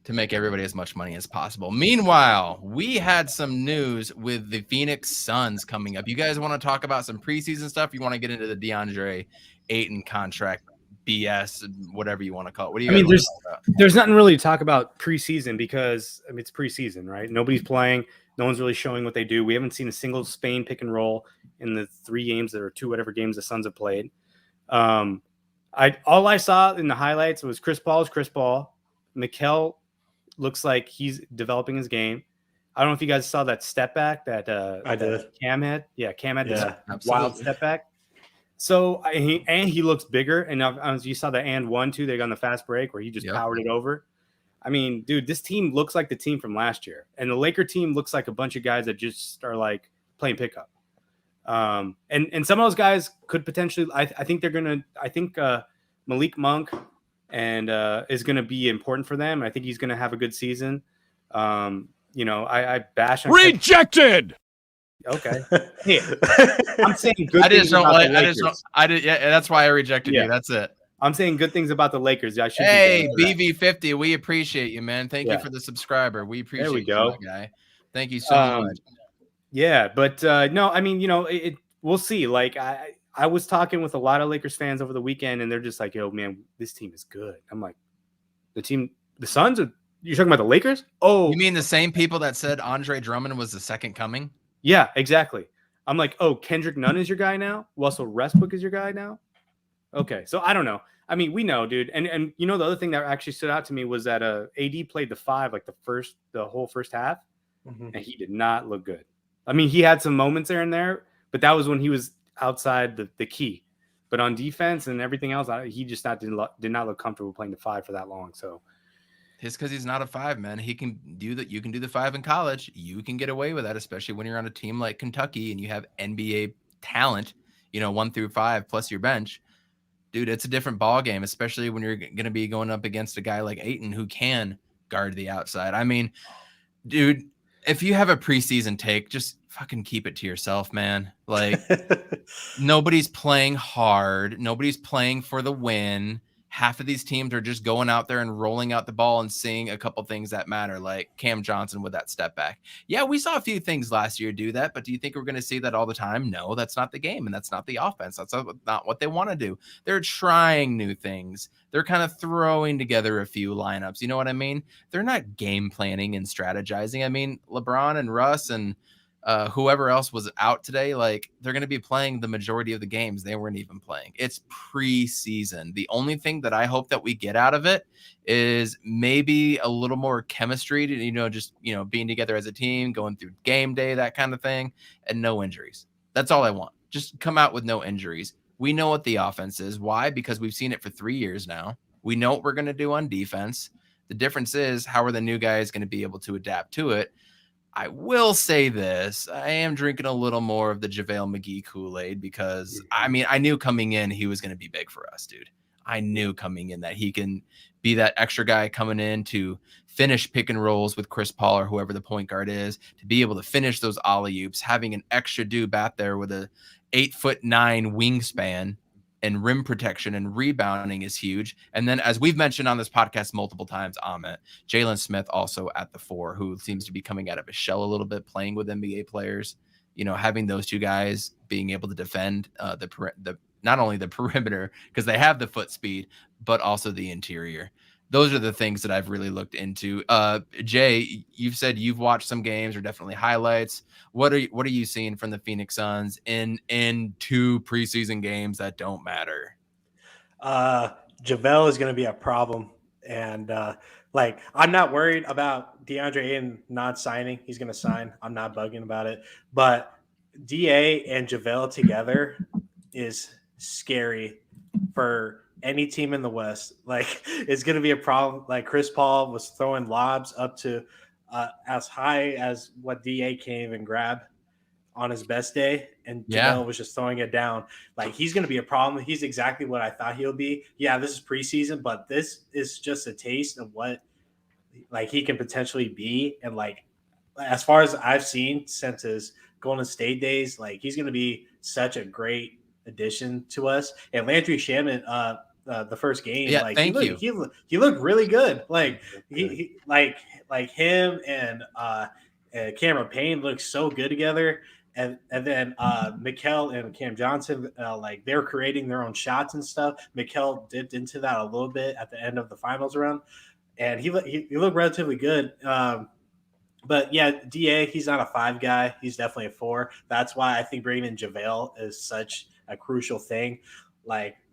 to make everybody as much money as possible. Meanwhile, we had some news with the Phoenix Suns coming up. You guys want to talk about some preseason stuff? You want to get into the Deandre Ayton contract BS, whatever you want to call it? What do you guys want to talk about? There's nothing really to talk about preseason because, I mean, it's preseason, right? Nobody's playing. No one's really showing what they do. We haven't seen a single Spain pick and roll in the 3 games or 2 whatever games the Suns have played. All I saw in the highlights was Chris Paul. Mikal looks like he's developing his game. I don't know if you guys saw that step back that I did. Cam had. Yeah, Cam had this absolutely. wild step back. So he looks bigger. And you saw the and 1-2 they got on the fast break where he just powered it over. I mean, dude, this team looks like the team from last year, and the Laker team looks like a bunch of guys that just are like playing pickup. And some of those guys could potentially. I think Malik Monk and is going to be important for them. I think he's going to have a good season. I bash on Rejected. Okay. Hey, I'm saying good things about the Lakers. That's why I rejected you. That's it. I'm saying good things about the Lakers. I should. Hey, BV50, we appreciate you, man. Thank you for the subscriber. We appreciate you, my guy. Thank you so much. Yeah, but no, I mean, we'll see. Like, I was talking with a lot of Lakers fans over the weekend, and they're just like, "Yo, man, this team is good." I'm like, the Suns? You're talking about the Lakers? Oh, You mean the same people that said Andre Drummond was the second coming? yeah, exactly. I'm like, oh, Kendrick Nunn is your guy now? Russell Westbrook is your guy now? Okay, so I don't know. I mean, we know, dude. And you know, the other thing that actually stood out to me was that AD played the 5 like the whole first half, and he did not look good. I mean, he had some moments there and there, but that was when he was outside the key. But on defense and everything else, he just did not look comfortable playing the 5 for that long. So It's because he's not a 5, man. He can do that. You can do the 5 in college. You can get away with that, especially when you're on a team like Kentucky and you have NBA talent, 1 through 5 plus your bench. Dude, it's a different ball game, especially when you're going to be going up against a guy like Ayton who can guard the outside. I mean, dude, if you have a preseason take, just fucking keep it to yourself, man. Like, nobody's playing hard. Nobody's playing for the win. Half of these teams are just going out there and rolling out the ball and seeing a couple things that matter, like Cam Johnson with that step back. Yeah, we saw a few things last year do that, but do you think we're going to see that all the time? No, that's not the game, and that's not the offense. That's not what they want to do. They're trying new things. They're kind of throwing together a few lineups. You know what I mean? They're not game planning and strategizing. I mean, LeBron and Russ and whoever else was out today, like, they're going to be playing the majority of the games they weren't even playing. It's preseason. The only thing that I hope that we get out of it is maybe a little more chemistry to, just, being together as a team, going through game day, that kind of thing, and no injuries. That's all I want. Just come out with no injuries. We know what the offense is. Why? Because we've seen it for 3 years now. We know what we're going to do on defense. The difference is, how are the new guys going to be able to adapt to it? I will say this. I am drinking a little more of the JaVale McGee Kool-Aid because, I mean, I knew coming in he was going to be big for us, dude. I knew coming in that he can be that extra guy coming in to finish pick and rolls with Chris Paul or whoever the point guard is, to be able to finish those alley-oops, having an extra dude back there with a 8'9" wingspan and rim protection and rebounding is huge. And then, as we've mentioned on this podcast multiple times, Amit, Jalen Smith also at the 4, who seems to be coming out of his shell a little bit, playing with NBA players. Having those two guys being able to defend the not only the perimeter, because they have the foot speed, but also the interior. Those are the things that I've really looked into. Jay, you've said you've watched some games or definitely highlights. What are you seeing from the Phoenix Suns in 2 preseason games that don't matter? JaVale is going to be a problem. And I'm not worried about Deandre Ayton not signing. He's going to sign. I'm not bugging about it. But DA and JaVale together is scary for any team in the West. It's going to be a problem. Like, Chris Paul was throwing lobs up to as high as what DA can't even grab on his best day, and JaVale was just throwing it down. He's going to be a problem. He's exactly what I thought he'll be. Yeah, this is preseason, but this is just a taste of what he can potentially be. And as far as I've seen since his Golden State days, he's going to be such a great addition to us. And Landry Shamet, the first game, he looked really good. Him and Cameron Payne look so good together. And then Mikal and Cam Johnson, they were creating their own shots and stuff. Mikal dipped into that a little bit at the end of the finals round, and he looked relatively good. But yeah, DA, he's not a 5 guy. He's definitely a 4. That's why I think bringing in JaVale is such a crucial thing.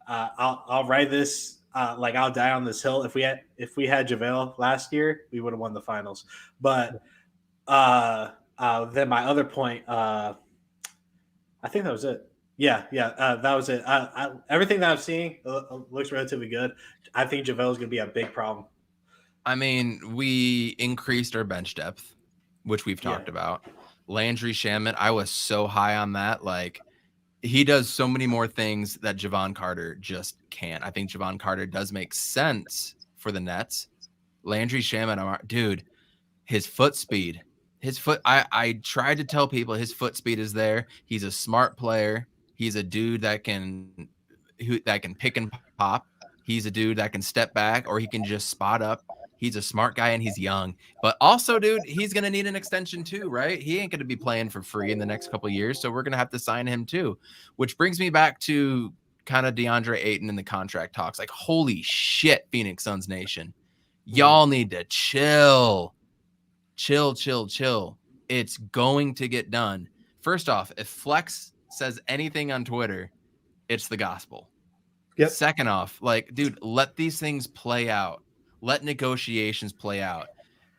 I'll ride this. I'll die on this hill. If we had JaVale last year, we would have won the finals. But then my other point, I think that was it. Yeah, that was it. Everything that I'm seeing looks relatively good. I think JaVale is going to be a big problem. I mean, we increased our bench depth, which we've talked about. Landry Shamet, I was so high on that. He does so many more things that Javon Carter just can't. I think Javon Carter does make sense for the Nets. Landry Shamet, dude, his foot speed. I tried to tell people his foot speed is there. He's a smart player. He's a dude that can pick and pop. He's a dude that can step back, or he can just spot up. He's a smart guy and he's young. But also, dude, he's going to need an extension too, right? He ain't going to be playing for free in the next couple of years. So we're going to have to sign him too, which brings me back to kind of Deandre Ayton in the contract talks. Like, holy shit, Phoenix Suns Nation. Y'all need to chill. Chill. It's going to get done. First off, if Flex says anything on Twitter, it's the gospel. Yep. Second off, like, dude, let these things play out. Let negotiations play out.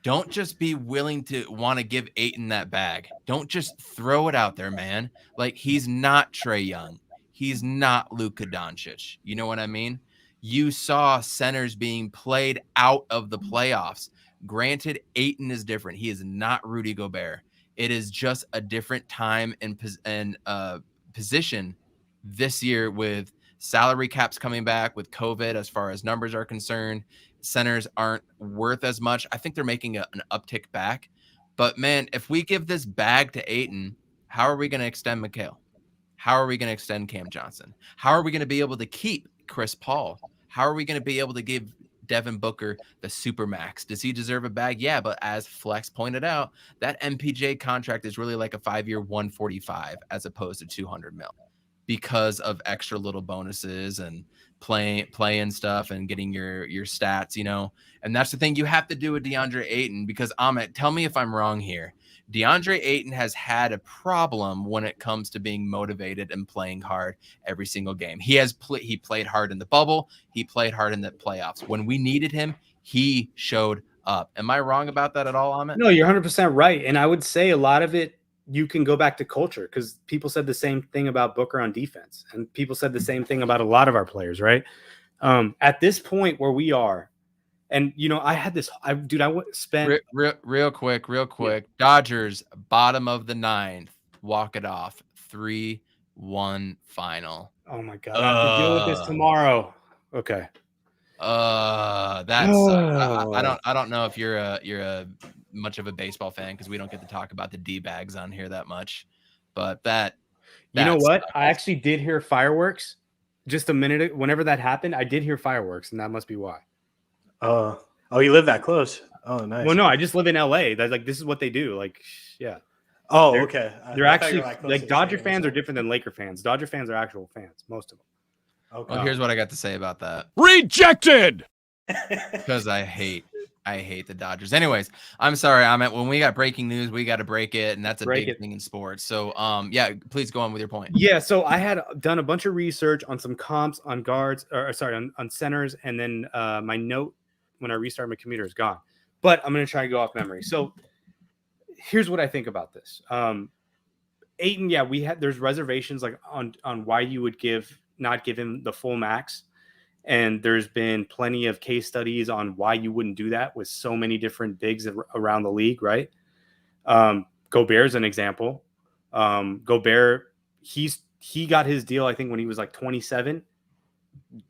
Don't just be willing to want to give Ayton that bag. Don't just throw it out there, man. Like, he's not Trae Young. He's not Luka Doncic. You know what I mean? You saw centers being played out of the playoffs. Granted, Ayton is different. He is not Rudy Gobert. It is just a different time and position this year with salary caps coming back, with COVID as far as numbers are concerned. Centers aren't worth as much. I think they're making an uptick back. But, man, if we give this bag to Ayton, how are we going to extend McHale? How are we going to extend Cam Johnson? How are we going to be able to keep Chris Paul? How are we going to be able to give Devin Booker the Supermax? Does he deserve a bag? Yeah, but as Flex pointed out, that MPJ contract is really like a 5-year 145 as opposed to 200 mil because of extra little bonuses and playing stuff and getting your stats, you know. And that's the thing you have to do with Deandre Ayton, because Amit, tell me if I'm wrong here. Deandre Ayton has had a problem when it comes to being motivated and playing hard every single game. He played hard in the bubble. He played hard in the playoffs. When we needed him, he showed up. Am I wrong about that at all, Amit? No, you're 100% right. And I would say a lot of it, you can go back to culture, because people said the same thing about Booker on defense. And people said the same thing about a lot of our players, right? At this point where we are, and, you know, I had this, spent real quick. Yeah. Dodgers, bottom of the 9th, walk it off, 3-1 final. Oh my God. I have to deal with this tomorrow. Okay. That's I don't know if you're a much of a baseball fan, because we don't get to talk about the D-bags on here that much. But that you know what? I actually did hear fireworks just a minute. Whenever that happened, I did hear fireworks, and that must be why. Oh, you live that close? Oh, nice. Well, no, I just live in LA. That's like, this is what they do. Like, yeah. Oh, okay. They're actually like Dodger fans are different than Laker fans. Dodger fans are actual fans, most of them. Okay. Well, here's what I got to say about that. Rejected. Because I hate the Dodgers. Anyways, I'm sorry. When we got breaking news, we got to break it, and that's a big thing in sports. So, yeah, please go on with your point. Yeah, so I had done a bunch of research on some comps on guards, on centers, and then my note when I restart my computer is gone. But I'm going to try to go off memory. So here's what I think about this. Ayton, yeah, there's reservations like on why you would not give him the full max. And there's been plenty of case studies on why you wouldn't do that with so many different bigs around the league, right? Gobert's an example. Gobert, he got his deal, I think, when he was like 27.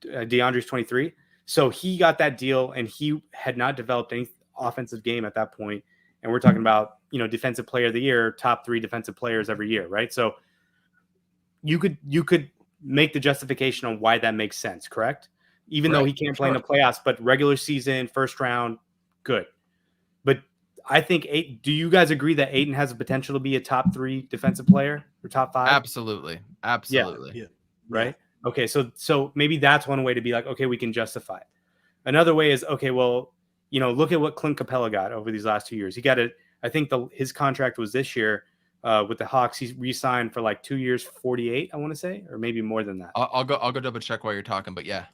DeAndre's 23. So he got that deal, and he had not developed any offensive game at that point. And we're talking about, you know, defensive player of the year, top 3 defensive players every year, right? So you could make the justification on why that makes sense, correct? Even though he can't play in the playoffs, but regular season, first round, good. But I think do you guys agree that Ayton has the potential to be a top 3 defensive player or top 5? Absolutely. Yeah. Right. Okay. So maybe that's one way to be like, okay, we can justify it. Another way is, okay, well, you know, look at what Clint Capella got over these last 2 years. He got I think his contract was this year with the Hawks. He re-signed for like 2 years, 48, I want to say, or maybe more than that. I'll go double check while you're talking, but yeah.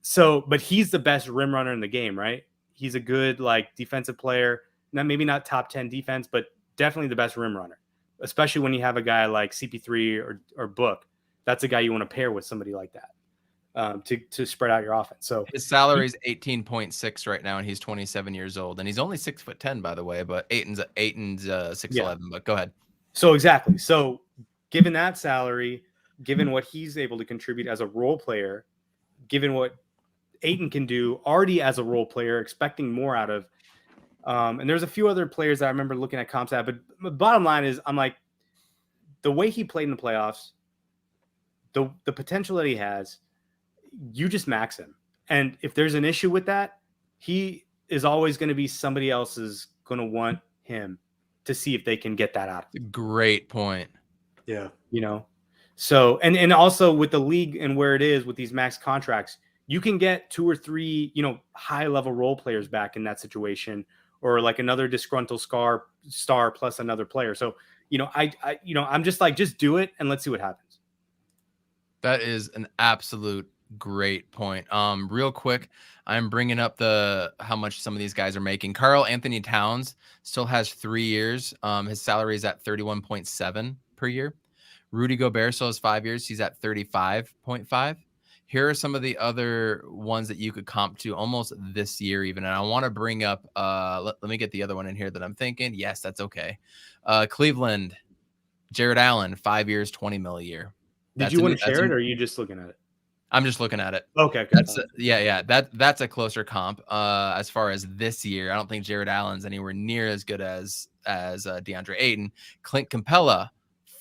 So, but he's the best rim runner in the game, right? He's a good like defensive player. Maybe not top 10 defense, but definitely the best rim runner, especially when you have a guy like CP3 or Book. That's a guy you want to pair with somebody like that to spread out your offense. So his salary is 18.6 right now, and he's 27 years old, and he's only 6'10", by the way. But Ayton's 6'11". Yeah. But go ahead. So exactly. So given that salary, given what he's able to contribute as a role player, given what Ayton can do already as a role player, expecting more out of. And there's a few other players that I remember looking at comps at, but the bottom line is I'm like, the way he played in the playoffs, the potential that he has, you just max him. And if there's an issue with that, he is always going to be somebody else is going to want him to see if they can get that out. Great point. Yeah. You know, so and also with the league and where it is with these max contracts, you can get 2 or 3, high level role players back in that situation, or like another disgruntled star plus another player. So, I'm just like, just do it and let's see what happens. That is an absolute great point. Real quick, I'm bringing up how much some of these guys are making. Karl Anthony Towns still has 3 years. His salary is at 31.7 per year. Rudy Gobert still has 5 years. He's at 35.5. Here are some of the other ones that you could comp to almost this year even. And I want to bring up, let me get the other one in here that I'm thinking. Yes, that's okay. Cleveland, Jared Allen, 5 years, 20 mil a year. Did you want to share it, or are you just looking at it? I'm just looking at it. Okay. That's a closer comp. As far as this year, I don't think Jared Allen's anywhere near as good as Deandre Ayton. Clint Capella,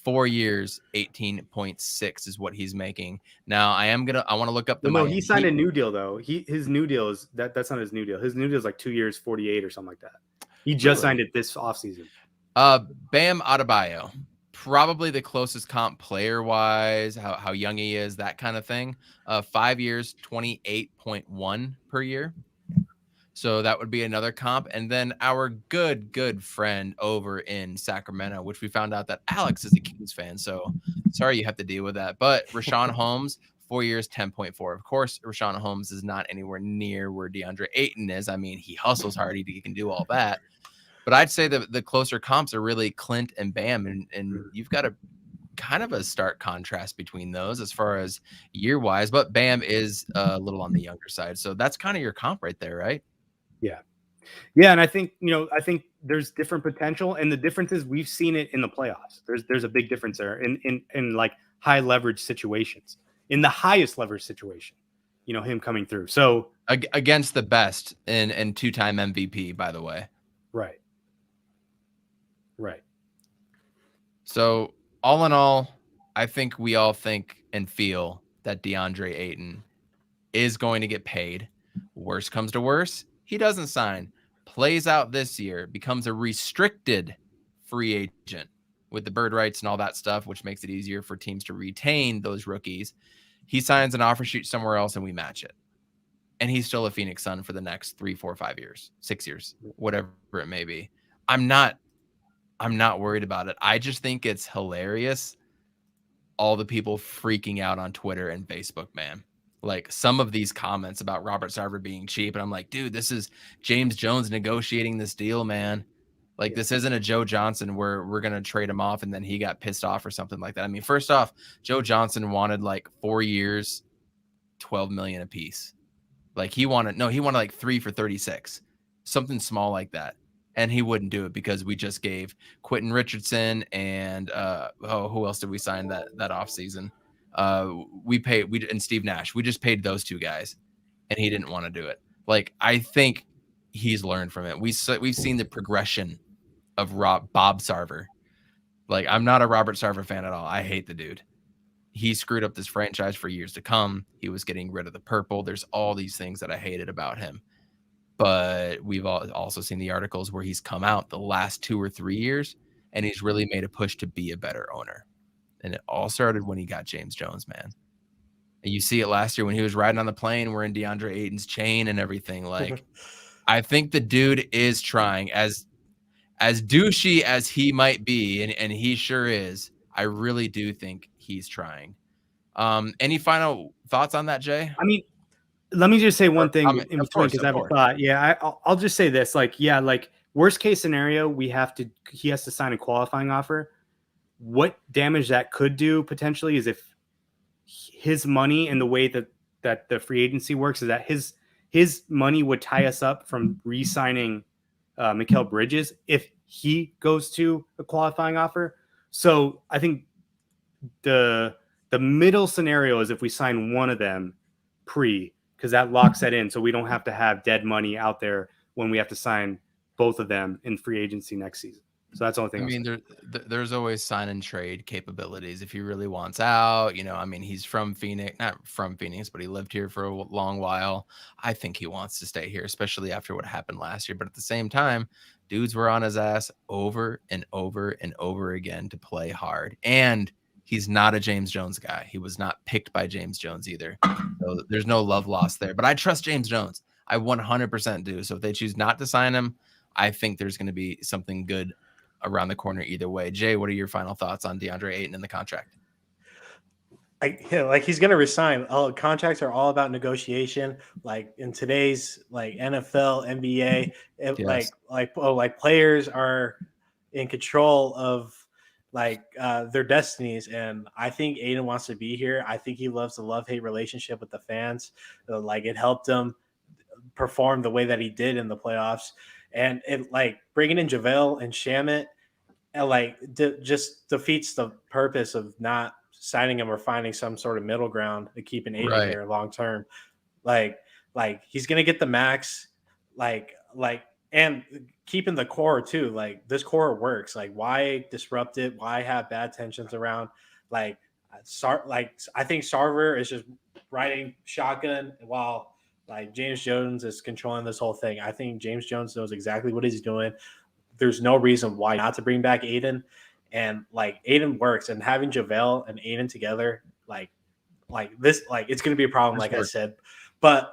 4 years, 18.6 is what he's making. Now I want to look up he signed a new deal though. His new deal is that's not his new deal. His new deal is like 2 years, 48 or something like that. He just signed it this offseason. Bam Adebayo, probably the closest comp player wise, how young he is, that kind of thing. 5 years, 28.1 per year. So that would be another comp. And then our good friend over in Sacramento, which we found out that Alex is a Kings fan. So sorry you have to deal with that. But Rashawn Holmes, 4 years, 10.4. Of course, Rashawn Holmes is not anywhere near where Deandre Ayton is. I mean, he hustles hard. He can do all that. But I'd say the closer comps are really Clint and Bam. And you've got a kind of a stark contrast between those as far as year-wise. But Bam is a little on the younger side. So that's kind of your comp right there, right? Yeah, and I think there's different potential, and the difference is we've seen it in the playoffs. There's a big difference there in like high leverage situations, in the highest leverage situation, him coming through. So against the best and 2-time MVP, by the way. Right. So all in all, I think we all think and feel that Deandre Ayton is going to get paid. Worst comes to worst, he doesn't sign, plays out this year, becomes a restricted free agent with the bird rights and all that stuff, which makes it easier for teams to retain those rookies. He signs an offer sheet somewhere else and we match it. And he's still a Phoenix Sun for the next 3, 4, 5 years, 6 years, whatever it may be. I'm not worried about it. I just think it's hilarious, all the people freaking out on Twitter and Facebook, man. Like some of these comments about Robert Sarver being cheap. And I'm like, dude, this is James Jones negotiating this deal, man. Like this isn't a Joe Johnson where we're going to trade him off and then he got pissed off or something like that. I mean, first off, Joe Johnson wanted like 4 years, $12 million a piece. Like he wanted like 3 for 36, something small like that. And he wouldn't do it because we just gave Quentin Richardson and who else did we sign that offseason? And Steve Nash. We just paid those 2 guys, and he didn't want to do it. Like I think he's learned from it. We've seen the progression of Bob Sarver. Like I'm not a Robert Sarver fan at all. I hate the dude. He screwed up this franchise for years to come. He was getting rid of the purple. There's all these things that I hated about him. But we've also seen the articles where he's come out the last 2 or 3 years, and he's really made a push to be a better owner. And it all started when he got James Jones, man. And you see it last year when he was riding on the plane wearing DeAndre Ayton's chain and everything. Like, I think the dude is trying, as douchey as he might be, and he sure is. I really do think he's trying. Any final thoughts on that, Jay? I mean, let me just say one thing in between because I have a thought. Yeah, I'll just say this. Like, worst case scenario, he has to sign a qualifying offer. What damage that could do potentially is if his money and the way that the free agency works is that his money would tie us up from re-signing Mikal Bridges if he goes to a qualifying offer. So I think the middle scenario is if we sign one of them because that locks that in, so we don't have to have dead money out there when we have to sign both of them in free agency next season. So that's the only thing. I mean, there's always sign and trade capabilities if he really wants out. I mean, he's from Phoenix, not from Phoenix, but he lived here for a long while. I think he wants to stay here, especially after what happened last year. But at the same time, dudes were on his ass over and over and over again to play hard. And he's not a James Jones guy. He was not picked by James Jones either. So there's no love lost there. But I trust James Jones. I 100% do. So if they choose not to sign him, I think there's going to be something good around the corner either way. Jay, what are your final thoughts on Deandre Ayton and the contract? Like he's gonna resign. All contracts are all about negotiation. Like in today's like NFL, NBA, Yes. like players are in control of their destinies. And I think Aiden wants to be here. I think he loves the love-hate relationship with the fans. Like it helped him perform the way that he did in the playoffs. And it like bringing in JaVale and Shamit just defeats the purpose of not signing him or finding some sort of middle ground to keep an Aiden here long term. Like he's gonna get the max, and keeping the core too. Like this core works. Like why disrupt it? Why have bad tensions around? I think Sarver is just riding shotgun while like James Jones is controlling this whole thing. I think James Jones knows exactly what he's doing. There's no reason why not to bring back Aiden. And like Aiden works, and having JaVale and Aiden together, like this, like it's going to be a problem, like I said. But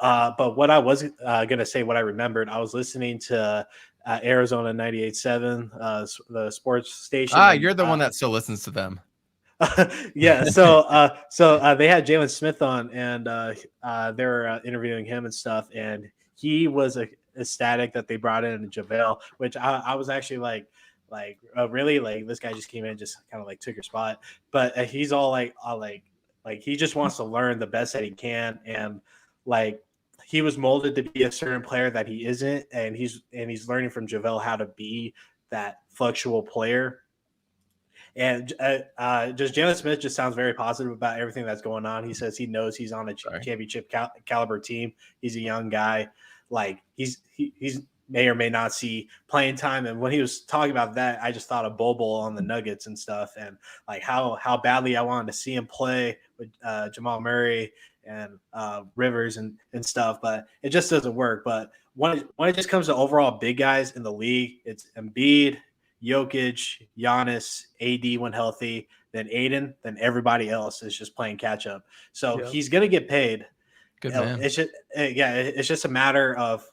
what I was going to say, what I remembered, I was listening to Arizona 98.7, the sports station. You're the one that still listens to them. Yeah. So they had Jalen Smith on, and they were interviewing him and stuff, and he was ecstatic that they brought in JaVale, which I was actually really like this guy just came in, just kind of like took your spot, but he's all like he just wants to learn the best that he can, and like he was molded to be a certain player that he isn't, and he's learning from JaVale how to be that fluctual player. And just Jalen Smith just sounds very positive about everything that's going on. He says he knows he's on a championship caliber team. He's a young guy. Like he's may or may not see playing time. And when he was talking about that, I just thought of Bobo on the Nuggets and stuff, and like how badly I wanted to see him play with Jamal Murray and Rivers and stuff, but it just doesn't work. But when it just comes to overall big guys in the league, it's Embiid, Jokic, Giannis, AD when healthy, then Aiden, then everybody else is just playing catch up. So he's gonna get paid. Good man. It's just a matter of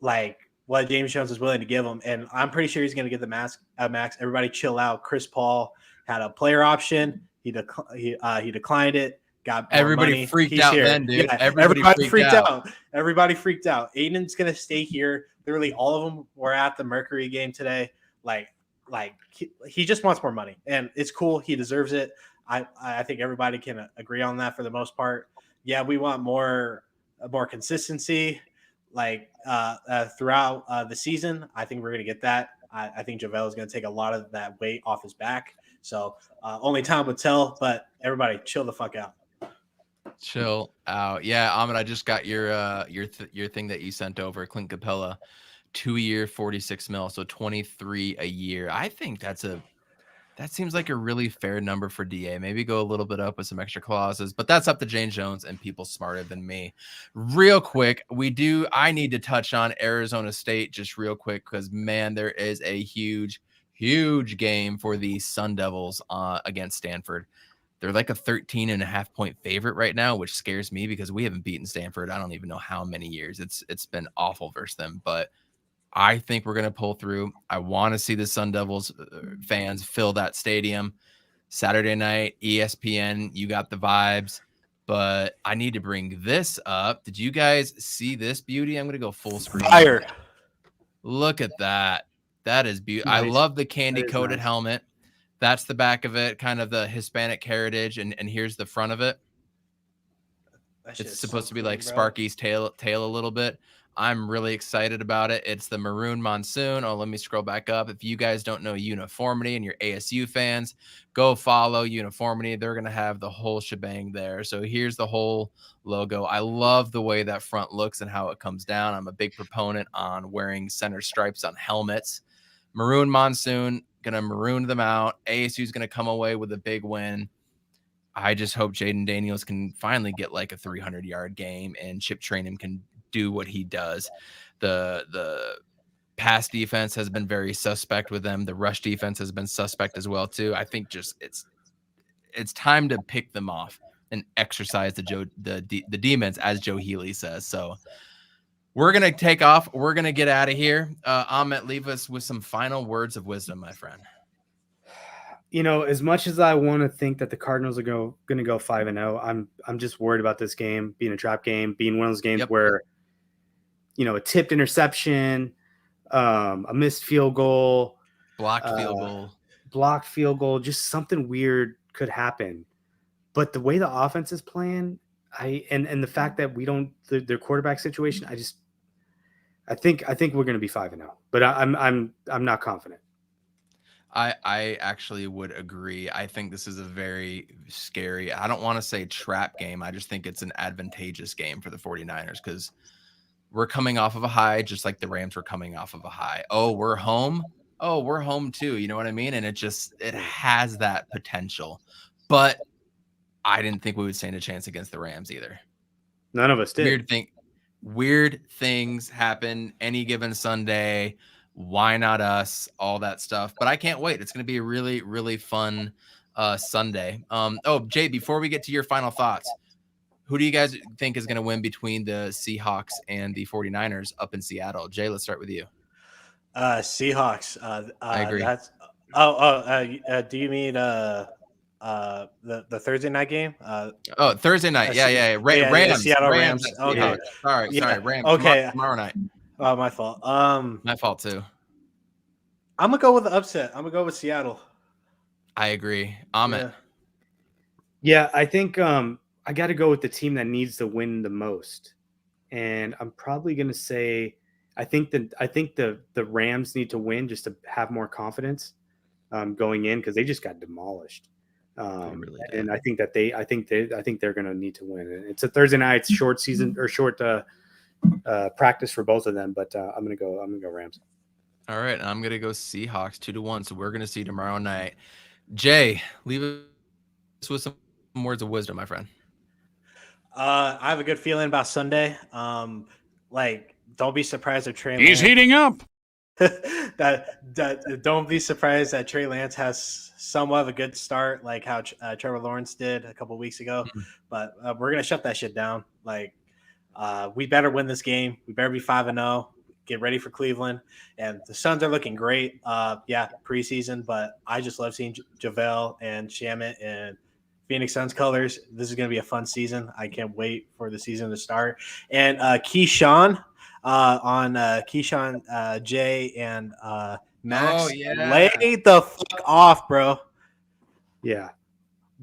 like what James Jones is willing to give him, and I'm pretty sure he's gonna get the max. Everybody chill out. Chris Paul had a player option. He declined it. Got everybody money. freaked out here. then, dude. Yeah, everybody freaked out. Everybody freaked out. Aiden's gonna stay here. Literally, all of them were at the Mercury game today. Like he just wants more money, and it's cool. He deserves it. I think everybody can agree on that for the most part. Yeah, we want more consistency, throughout the season. I think we're gonna get that. I think JaVale is gonna take a lot of that weight off his back. So only time would tell. But everybody, chill the fuck out. Chill out. Yeah, Ahmed, I just got your thing that you sent over, Clint Capella. 2-year, 46 mil, so 23 a year. I think that seems like a really fair number for DA. Maybe go a little bit up with some extra clauses, but that's up to James Jones and people smarter than me. Real quick, I need to touch on Arizona State just real quick, because man, there is a huge game for the Sun Devils against Stanford. They're like a 13.5 point favorite right now, which scares me because we haven't beaten Stanford. I don't even know how many years. It's been awful versus them, but I think we're going to pull through. I want to see the Sun Devils fans fill that stadium. Saturday night, ESPN, you got the vibes, but I need to bring this up. Did you guys see this beauty? I'm going to go full screen. Fire. Look at that. That is beautiful. Nice. I love the candy-coated helmet. That's the back of it, kind of the Hispanic heritage, and here's the front of it. It's supposed to be like Sparky's tail a little bit. I'm really excited about it. It's the Maroon Monsoon. Oh, let me scroll back up. If you guys don't know Uniformity and you're ASU fans, go follow Uniformity. They're going to have the whole shebang there. So here's the whole logo. I love the way that front looks and how it comes down. I'm a big proponent on wearing center stripes on helmets. Maroon Monsoon, gonna maroon them out. ASU's gonna come away with a big win. I just hope Jaden Daniels can finally get like a 300-yard game and Chip Trainum can do what he does. The pass defense has been very suspect with them. The rush defense has been suspect as well too. I think just it's time to pick them off and exercise the demons, as Joe Healy says. So we're gonna take off. We're gonna get out of here. Ahmet, leave us with some final words of wisdom, my friend. You know, as much as I want to think that the Cardinals are going to go 5-0, I'm just worried about this game being a trap game, being one of those games where, you know, a tipped interception, a missed field goal, blocked field goal, just something weird could happen. But the way the offense is playing, and the fact that we don't their quarterback situation, I think we're going to be 5-0, but I'm not confident. I actually would agree. I think this is a very scary, I don't want to say trap game. I just think it's an advantageous game for the 49ers because we're coming off of a high, just like the Rams were coming off of a high. Oh, we're home. Oh, we're home too. You know what I mean? And it has that potential. But I didn't think we would stand a chance against the Rams either. None of us did. Weird things happen any given Sunday. Why not us? All that stuff. But I can't wait. It's going to be a really, really fun Sunday. Jay, before we get to your final thoughts, who do you guys think is going to win between the Seahawks and the 49ers up in Seattle? Jay, let's start with you. Seahawks. I agree. Do you mean the Thursday night game? Thursday night. Yeah. Rams. Seattle Rams. Okay. Yeah. Sorry. Rams. Okay. Tomorrow night. Oh, my fault. My fault too. I'm gonna go with the upset. I'm gonna go with Seattle. I agree. Ahmet. Yeah, I think I got to go with the team that needs to win the most, and I'm probably gonna say I think the Rams need to win just to have more confidence going in because they just got demolished. And I think they're gonna need to win. It's a Thursday night, short season or short practice for both of them, but I'm gonna go Rams. All right, and I'm gonna go Seahawks 2-1. So we're gonna see tomorrow night. Jay, leave us with some words of wisdom, my friend. I have a good feeling about Sunday. Don't be surprised if Trey. He's heating up. Don't be surprised that Trey Lance has somewhat of a good start, like how Trevor Lawrence did a couple weeks ago. Mm-hmm. But we're gonna shut that shit down. We better win this game. We better be 5-0. Get ready for Cleveland. And the Suns are looking great. Preseason, but I just love seeing JaVale and Shamet and Phoenix Suns colors. This is going to be a fun season. I can't wait for the season to start. And Keyshawn Keyshawn, Jay, and Max, lay the fuck off, bro. Yeah.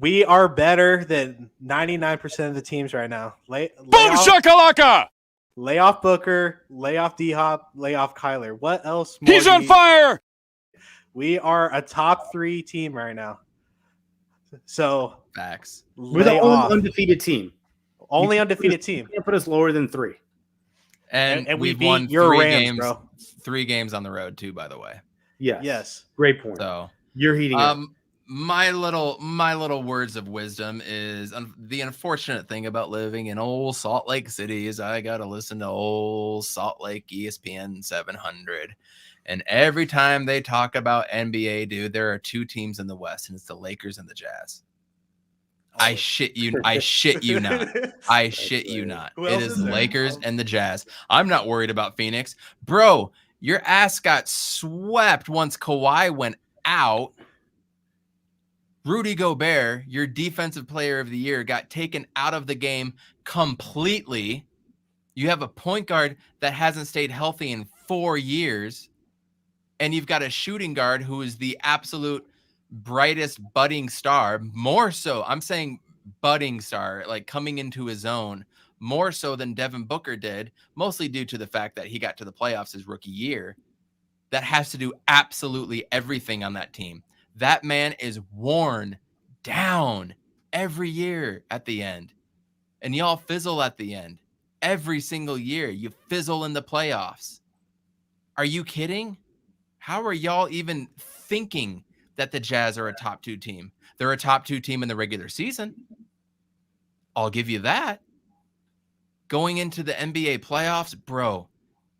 We are better than 99% of the teams right now. Boom shakalaka! Lay off Booker, lay off D-Hop, lay off Kyler. What else? He's on fire! We are a top 3 team right now. So facts. We're the only undefeated team. Only undefeated team. You can't put us lower than 3. And we've won your 3 Rams, games, bro. 3 games on the road too, by the way. Yes. Great point. So you're heating up. My little words of wisdom is the unfortunate thing about living in old Salt Lake City is I got to listen to old Salt Lake ESPN 700. And every time they talk about NBA, dude, there are 2 teams in the West, and it's the Lakers and the Jazz. I shit you not. I shit you not. It is the Lakers and the Jazz. I'm not worried about Phoenix. Bro, your ass got swept once Kawhi went out. Rudy Gobert, your defensive player of the year, got taken out of the game completely. You have a point guard that hasn't stayed healthy in 4 years. And you've got a shooting guard who is the absolute brightest budding star, more so. I'm saying budding star, like coming into his own, more so than Devin Booker did, mostly due to the fact that he got to the playoffs his rookie year. That has to do absolutely everything on that team. That man is worn down every year at the end. And y'all fizzle at the end. Every single year, you fizzle in the playoffs. Are you kidding? How are y'all even thinking that the Jazz are a top 2 team? They're a top 2 team in the regular season. I'll give you that. Going into the NBA playoffs, bro,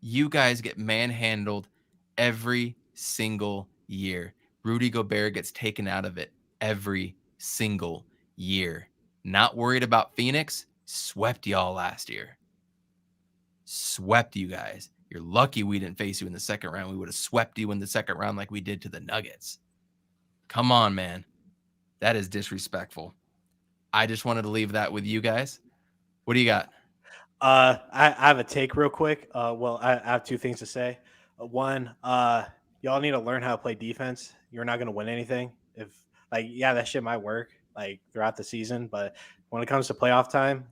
you guys get manhandled every single year. Rudy Gobert gets taken out of it every single year. Not worried about Phoenix. Swept y'all last year. Swept you guys. You're lucky we didn't face you in the second round. We would have swept you in the second round like we did to the Nuggets. Come on, man. That is disrespectful. I just wanted to leave that with you guys. What do you got? I have a take real quick. I have 2 things to say. One, y'all need to learn how to play defense. You're not going to win anything if, that shit might work throughout the season, but when it comes to playoff time,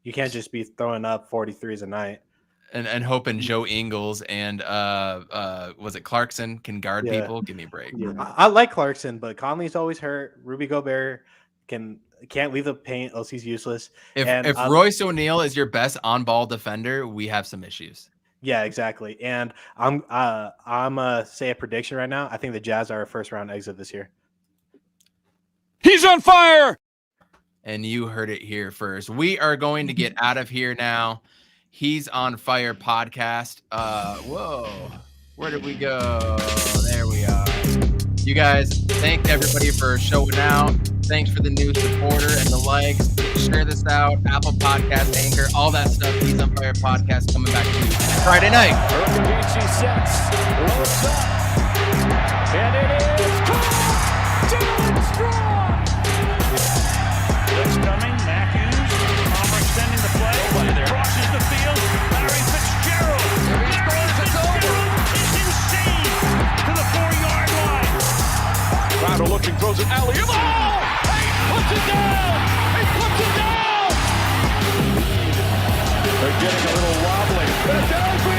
you can't just be throwing up 43s a night and hoping Joe Ingles and was it Clarkson can guard people. Give me a break. Yeah. I like Clarkson, but Conley's always hurt. Rudy Gobert can't leave the paint, else he's useless. If Royce O'Neal is your best on-ball defender, we have some issues. Yeah, exactly. And I'm say a prediction right now. I think the Jazz are a first-round exit this year. He's on fire. And you heard it here first. We are going to get out of here now. He's on Fire podcast. Whoa. Where did we go? There we are. You guys, thank everybody for showing out. Thanks for the new supporter and the likes. Share this out. Apple Podcast, Anchor, all that stuff. He's on Fire podcast coming back to you Friday night. Urkavici sets. Looks up. And it is caught. Dylan Strong. That's coming. Matthews. Palmer extending the play. Crosses the field. Larry Fitzgerald. Larry Fitzgerald is insane to the 4-yard line. Crowder looking, throws an alley-oop. Oh! He puts it down! He puts it down! They're getting a little wobbly. But it's down for